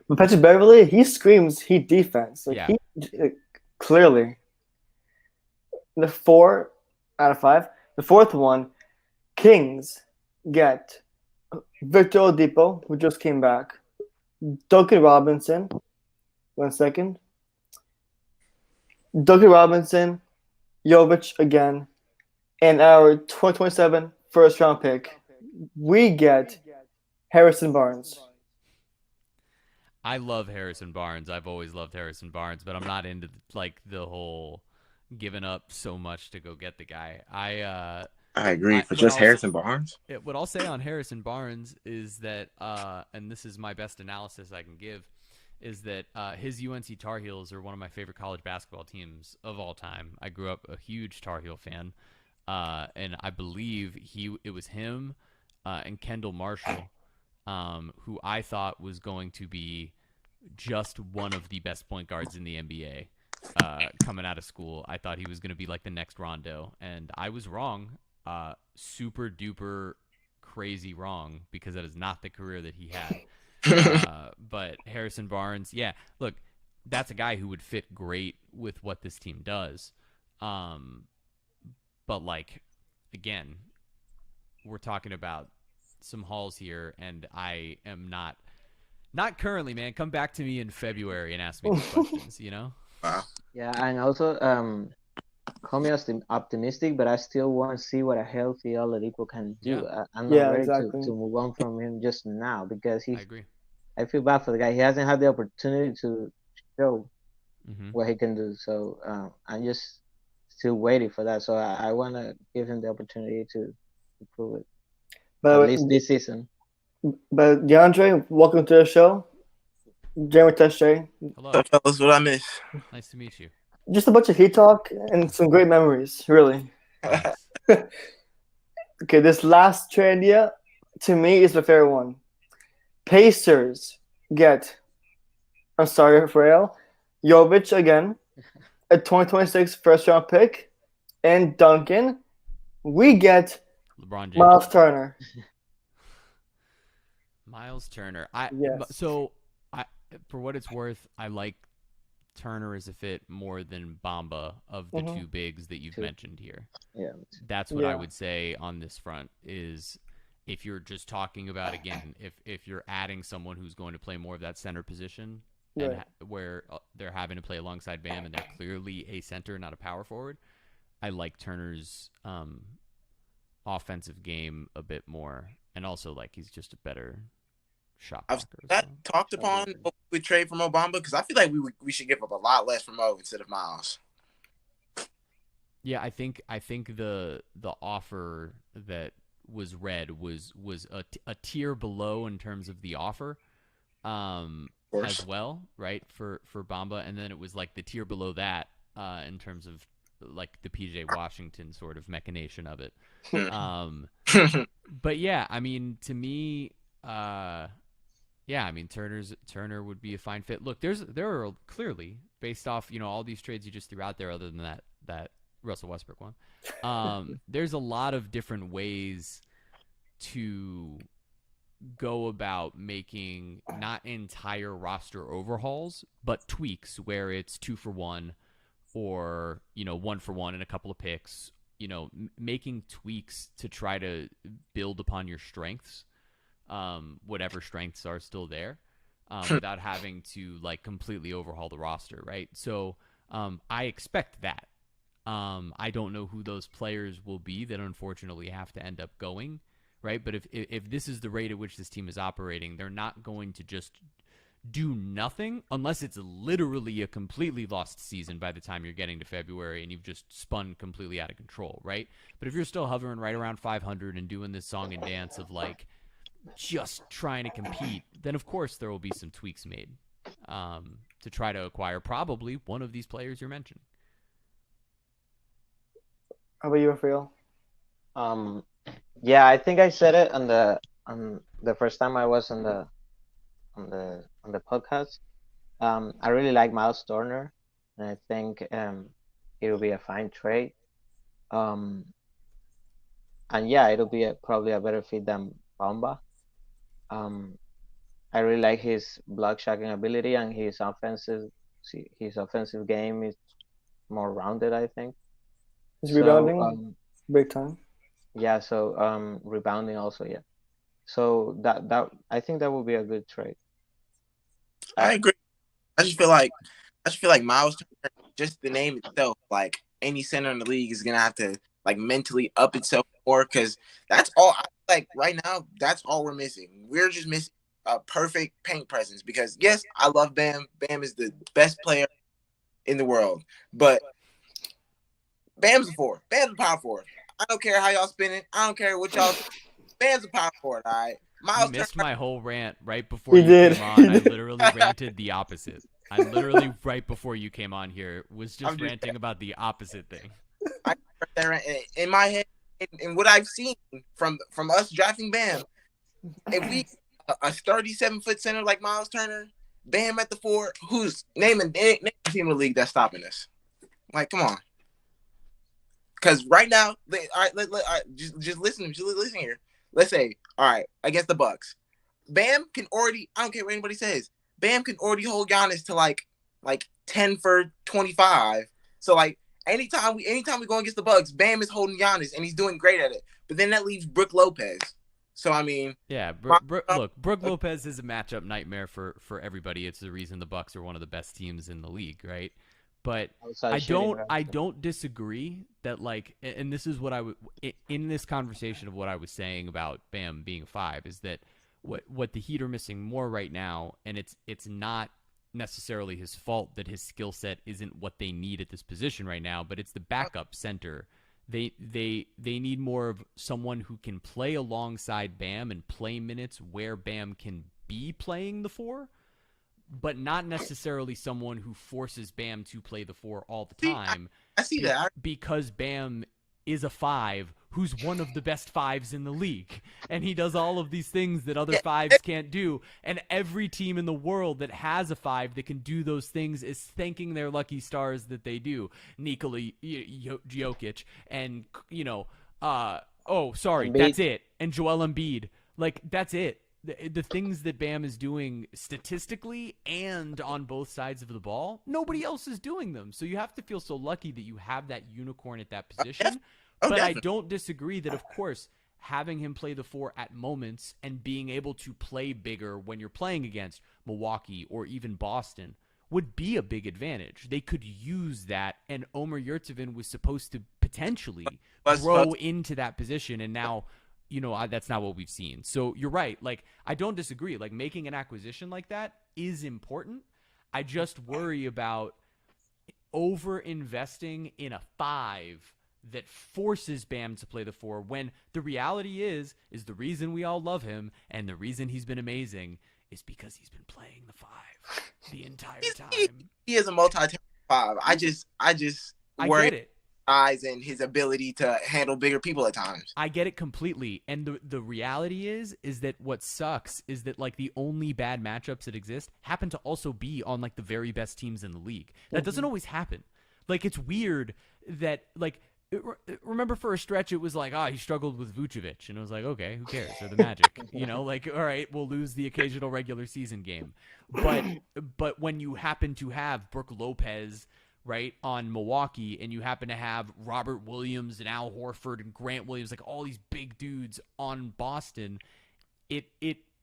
But Patrick Beverly, he screams Heat defense. Like Yeah. clearly. The 4 out of 5. The fourth one, Kings get Victor Oladipo, who just came back, Duncan Robinson. 1 second. Duncan Robinson, Jovic again, and our 2027 first round pick. We get Harrison Barnes. I love Harrison Barnes. I've always loved Harrison Barnes, but I'm not into like the whole giving up so much to go get the guy. I agree. For just Harrison Barnes? What I'll say on Harrison Barnes is that, and this is my best analysis I can give, is that his UNC Tar Heels are one of my favorite college basketball teams of all time. I grew up a huge Tar Heel fan, and I believe it was him and Kendall Marshall, who I thought was going to be just one of the best point guards in the NBA. Coming out of school, I thought he was going to be like the next Rondo, and I was wrong. Super duper crazy wrong, because that is not the career that he had. But Harrison Barnes, yeah, look, that's a guy who would fit great with what this team does. But like, again, we're talking about some hauls here, and I am not currently, man. Come back to me in February and ask me these questions, you know? Wow. Yeah, and also call me optimistic, but I still want to see what a healthy Oladipo can do. Yeah. I'm not Yeah, ready exactly. to move on from him just now, because I agree. I feel bad for the guy. He hasn't had the opportunity to show Mm-hmm. what he can do. So I'm just still waiting for that. So I want to give him the opportunity to prove it, at least this season. But DeAndre, welcome to the show. Jeremy Tache. Hello. What's up, fellas? What I miss? Nice to meet you. Just a bunch of Heat talk and some great memories, really. Nice. Okay, this last trade idea, to me, is the fair one. Pacers get, I'm sorry, Rafael, Jovic again, a 2026 first round pick, and Duncan. We get LeBron James. Miles Turner. Miles Turner. Yes. So for what it's worth, I like Turner as a fit more than Bamba of the two bigs that you've mentioned here. Yeah. That's what I would say on this front is, if you're just talking about, again, if you're adding someone who's going to play more of that center position, and where they're having to play alongside Bam and they're clearly a center, not a power forward, I like Turner's offensive game a bit more, and also like he's just a better shot blocker. That talked upon we trade for Mo Bamba, because I feel like we should give up a lot less for Mo instead of Miles. Yeah, I think the offer that read was a tier below in terms of the offer, as well, right, for Bamba, and then it was like the tier below that in terms of like the PJ Washington sort of machination of it. But yeah, I mean, to me, yeah, I mean, Turner would be a fine fit. Look, there are clearly, based off all these trades you just threw out there, other than that Russell Westbrook one, there's a lot of different ways to go about making not entire roster overhauls, but tweaks where it's 2-for-1 or 1-for-1 and a couple of picks. Making tweaks to try to build upon your strengths, whatever strengths are still there, without having to like completely overhaul the roster, right? So I expect that. I don't know who those players will be that unfortunately have to end up going, right? But if this is the rate at which this team is operating, they're not going to just do nothing unless it's literally a completely lost season by the time you're getting to February and you've just spun completely out of control, right? But if you're still hovering right around 500 and doing this song and dance of like just trying to compete, then of course there will be some tweaks made to try to acquire probably one of these players you're mentioning. How about you, Rafael? Yeah, I think I said it on the first time I was on the podcast. I really like Miles Turner, and I think it will be a fine trade. And yeah, it'll be probably a better fit than Bamba. I really like his block shotting ability, and his offensive game is more rounded, I think. Is So rebounding big time? yeah, so rebounding also, yeah. So that I think that would be a good trade. I agree. I just feel like Miles Turner, just the name itself, like any center in the league is gonna have to like mentally up itself more, because that's all. Like right now, that's all we're missing. We're just missing a perfect paint presence. Because yes, I love Bam. Bam is the best player in the world, but Bam's a forward. Bam's a power forward. I don't care how y'all spin it. I don't care what y'all. Bam's a power forward. All right. You Miles missed Turner. my whole rant right before He you did. came He on. I did. literally ranted the opposite. I literally, right before you came on here, was just ranting about the opposite thing. I in my head, and what I've seen from us drafting Bam, if we a 37-foot center like Miles Turner, Bam at the 4, who's name a team in the league that's stopping us? Like, come on. Because right now, all right, just listen here. Let's say, all right, against the Bucks, Bam can already. I don't care what anybody says. Bam can already hold Giannis to like 10 for 25. So like anytime we go against the Bucks, Bam is holding Giannis and he's doing great at it. But then that leaves Brook Lopez. So I mean, yeah. Look, Brook Lopez is a matchup nightmare for everybody. It's the reason the Bucks are one of the best teams in the league, right? But I don't disagree that like, and this is what I would in this conversation of what I was saying about Bam being 5 is that what the Heat are missing more right now, and it's not necessarily his fault that his skill set isn't what they need at this position right now, but it's the backup center. They need more of someone who can play alongside Bam and play minutes where Bam can be playing the 4. But not necessarily someone who forces Bam to play the 4 all the time. I see that. Because Bam is a 5 who's one of the best 5s in the league. And he does all of these things that other 5s can't do. And every team in the world that has a 5 that can do those things is thanking their lucky stars that they do. Nikola Jokic and, Embiid. that's it. And Joel Embiid. Like, that's it. The things that Bam is doing statistically and on both sides of the ball, nobody else is doing them. So you have to feel so lucky that you have that unicorn at that position. But definitely. I don't disagree that, of course, having him play the 4 at moments and being able to play bigger when you're playing against Milwaukee or even Boston would be a big advantage. They could use that, and Omer Yurtseven was supposed to potentially grow into that position, and now – that's not what we've seen. So you're right. Like, I don't disagree. Like, making an acquisition like that is important. I just worry about over investing in a 5 that forces Bam to play the 4 when the reality is the reason we all love him and the reason he's been amazing is because he's been playing the 5 the entire time. He is a multi-talented 5. I worry get it. Eyes and his ability to handle bigger people at times. I get it completely. And the reality is that what sucks is that like the only bad matchups that exist happen to also be on like the very best teams in the league. That doesn't always happen. Like it's weird that like remember for a stretch it was like he struggled with Vucevic and it was like okay, who cares? They're the Magic. Like all right, we'll lose the occasional regular season game. But when you happen to have Brook Lopez right on Milwaukee and you happen to have Robert Williams and Al Horford and Grant Williams, like all these big dudes on Boston, it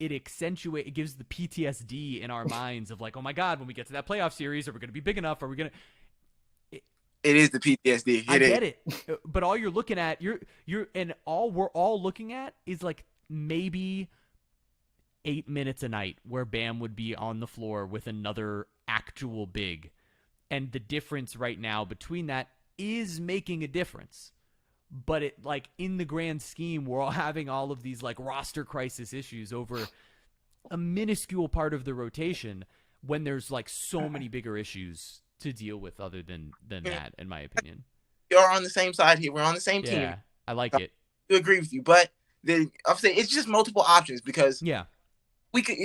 accentuates, it gives the PTSD in our minds of like, oh my God, when we get to that playoff series, are we going to be big enough? Are we going to? It is the PTSD. I get it, but all you're looking at, all we're all looking at is like maybe 8 minutes a night where Bam would be on the floor with another actual big. And the difference right now between that is making a difference. But it like in the grand scheme, we're all having all of these like roster crisis issues over a minuscule part of the rotation when there's like so many bigger issues to deal with other than that, in my opinion. You're on the same side here. We're on the same team. Yeah, I like it. I agree with you. But I'm saying it's just multiple options because we could,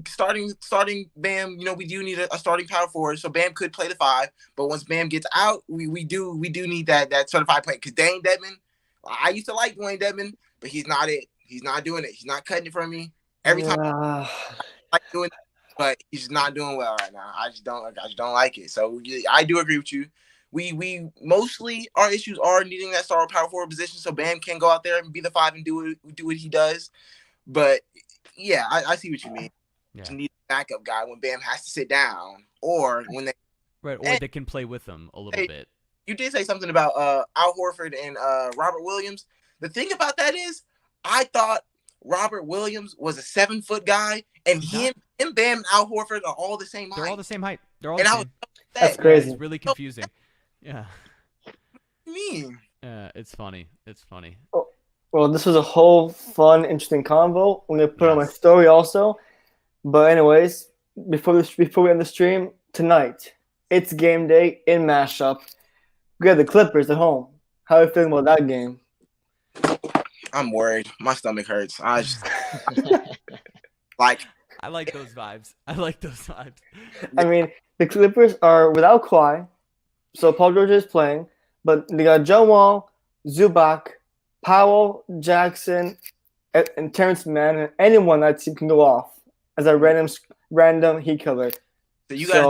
starting Bam, we do need a starting power forward, so Bam could play the 5, but once Bam gets out, we do need that certified play, because Dane Dedmon, I used to like Dwayne Dedmon, but he's not it. He's not doing it. He's not cutting it from me. Every time I like doing it, but he's just not doing well right now. I just don't like it. So I do agree with you. We mostly our issues are needing that star power forward position, so Bam can go out there and be the 5 and do what he does. But yeah, I see what you mean. Yeah. To need a backup guy when Bam has to sit down, or when they they can play with them a little bit. You did say something about Al Horford and Robert Williams. The thing about that is, I thought Robert Williams was a 7-foot guy, and him, Bam, and Al Horford are all the same height. They're all the same height. They're all the same. That's crazy. It's really confusing. Yeah. What do you mean? It's funny. It's funny. Oh, well, this was a whole fun, interesting convo. I'm gonna put on my story also. But anyways, before we end the stream tonight, it's game day in mashup. We have the Clippers at home. How are you feeling about that game? I'm worried. My stomach hurts. I just like. I like those vibes. I mean, the Clippers are without Kawhi, so Paul George is playing, but they got John Wall, Zubac, Powell, Jackson, and Terrence Mann, and anyone that team can go off as a random heat killer. So you guys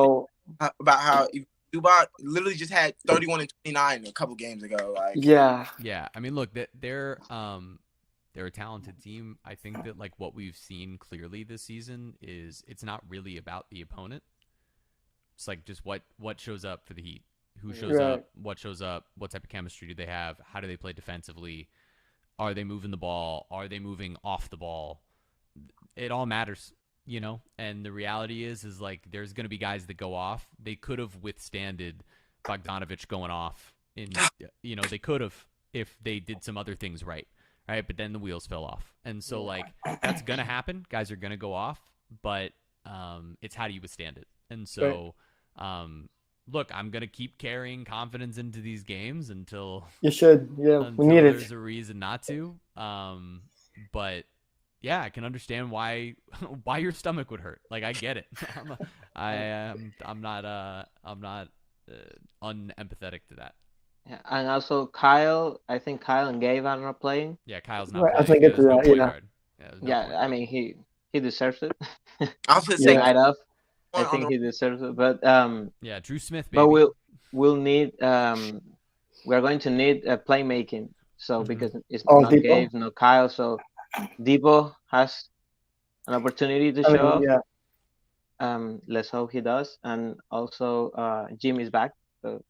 about how Zubac literally just had 31 and 29 a couple games ago. Like yeah. I mean, look, they're a talented team. I think that like what we've seen clearly this season is it's not really about the opponent. It's like just what shows up for the Heat, who shows up, what shows up, what type of chemistry do they have, how do they play defensively, are they moving the ball, are they moving off the ball? It all matters, And the reality is like there's going to be guys that go off. They could have withstanded Bogdanovich going off they could have if they did some other things right. Right, but then the wheels fell off, and so like that's gonna happen. Guys are gonna go off, but it's how do you withstand it? And so, look, I'm gonna keep carrying confidence into these games until you should. Yeah, we need there's a reason not to. But yeah, I can understand why your stomach would hurt. Like I get it. I'm not unempathetic to that. Yeah, and also I think Kyle and Gabe are not playing. Yeah, Kyle's not playing. I think it's no point guard. I mean he deserves it. I was gonna say night off. I think he deserves it. But Drew Smith, baby. But we'll need we're going to need playmaking. So because it's not Depot? Gabe, no Kyle, so Depot has an opportunity to show up. Yeah. Let's hope he does. And also Jimmy's back. So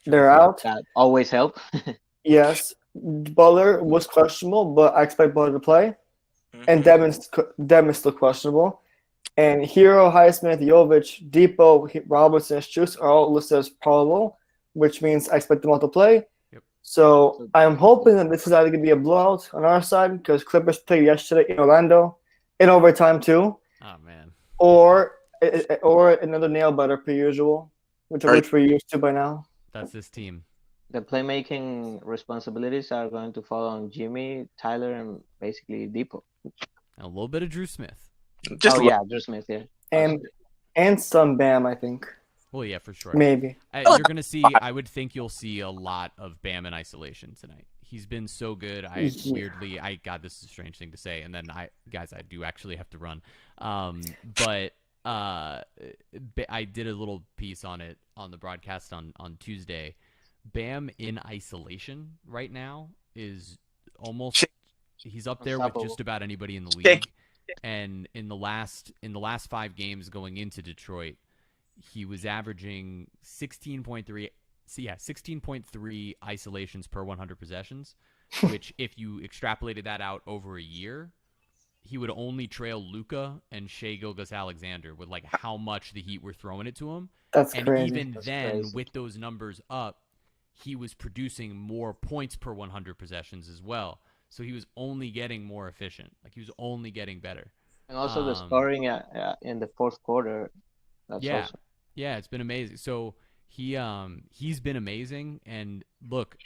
they're out. That always help. Yes. Butler was questionable, but I expect Butler to play. And Devin's still questionable. And Hero, Highsmith, Jovic, Depot, Robertson, Strus are all listed as probable, which means I expect them all to play. Yep. So I'm hoping that this is either going to be a blowout on our side because Clippers played yesterday in Orlando in overtime too, Oh man. or another nail biter per usual, which Right. we're used to by now. That's this team. The playmaking responsibilities are going to fall on Jimmy, Tyler, and basically Depot. And a little bit of Drew Smith. Just Oh a yeah, Drew Smith. Yeah. And some Bam, I think. Well, yeah, for sure. Maybe. You're going to see, I would think you'll see a lot of Bam in isolation tonight. He's been so good. God, this is a strange thing to say. And then I do actually have to run. But I did a little piece on it on the broadcast on Tuesday. Bam in isolation right now is almost, he's up there with just about anybody in the league. And in the last 5 games going into Detroit, he was averaging 16.3 isolations per 100 possessions, which if you extrapolated that out over a year, he would only trail Luka and Shai Gilgeous-Alexander with like how much the Heat were throwing it to him. That's and crazy. even That's then, crazy. with those numbers up, he was producing more points per 100 possessions as well. So he was only getting more efficient. Like he was only getting better. And also the scoring in the fourth quarter. That's Yeah. awesome. Yeah, it's been amazing. So he's been amazing. And look,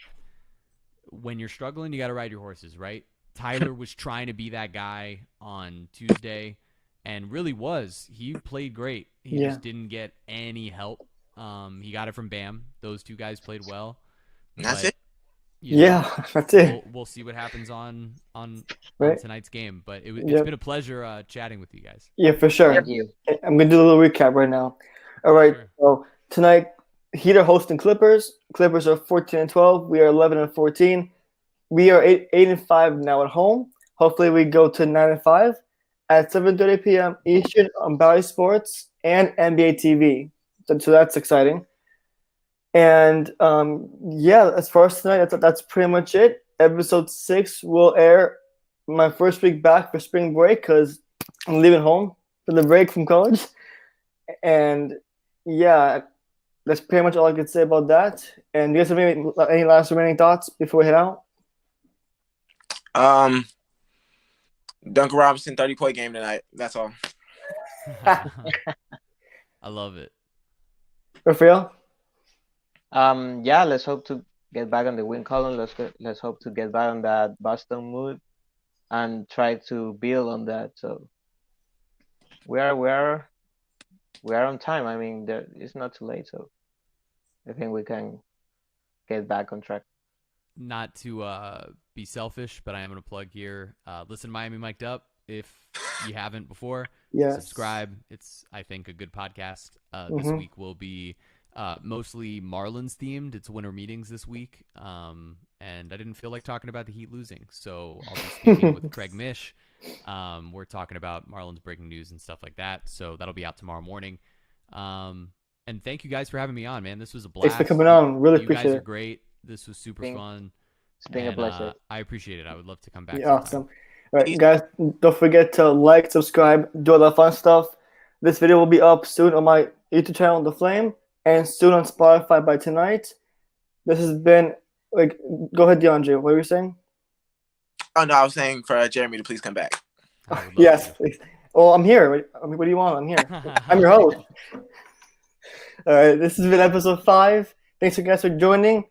when you're struggling, you got to ride your horses, right? Tyler was trying to be that guy on Tuesday, and really was. He played great. He just didn't get any help. He got it from Bam. Those two guys played well. That's But, it. That's it. We'll see what happens on Right. tonight's game. But it's been a pleasure chatting with you guys. Yeah, for sure. Thank you. I'm going to do a little recap right now. All right. Sure. So tonight, Heat are hosting Clippers. Clippers are 14-12. We are 11-14. We are 8-5 now at home. Hopefully, we go to 9-5 at 7:30 p.m. Eastern on Bally Sports and NBA TV. So that's exciting. And as far as tonight, that's pretty much it. Episode 6 will air my first week back for spring break because I'm leaving home for the break from college. And yeah, that's pretty much all I could say about that. And do you guys have any last remaining thoughts before we head out? Duncan Robinson 30-point game tonight. That's all. I love it. Rafael? Yeah, let's hope to get back on the win column. Let's hope to get back on that Boston mood and try to build on that. So we are on time. I mean, it's not too late. So I think we can get back on track. Not to be selfish, but I am going to plug here. Listen to Miami Mic'd Up if you haven't before. Yes. Subscribe. It's, I think, a good podcast. This week will be mostly Marlins themed. It's winter meetings this week. And I didn't feel like talking about the Heat losing. So I'll be speaking with Craig Mish. We're talking about Marlins breaking news and stuff like that. So that'll be out tomorrow morning. And thank you guys for having me on, man. This was a blast. Thanks for coming on. Really you appreciate guys it. are great. This was super fun. It's been a pleasure. I appreciate it. I would love to come back. Yeah, awesome. All right, guys, don't forget to like, subscribe, do all that fun stuff. This video will be up soon on my YouTube channel, The Flame, and soon on Spotify by tonight. This has been, go ahead, DeAndre. What were you saying? Oh, no, I was saying for Jeremy to please come back. Yes, please. Well, I'm here. What do you want? I'm here. I'm your host. All right, this has been episode 5. Thanks you guys for joining.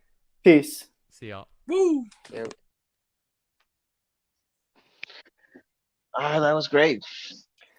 Peace. See y'all. Woo! That was great.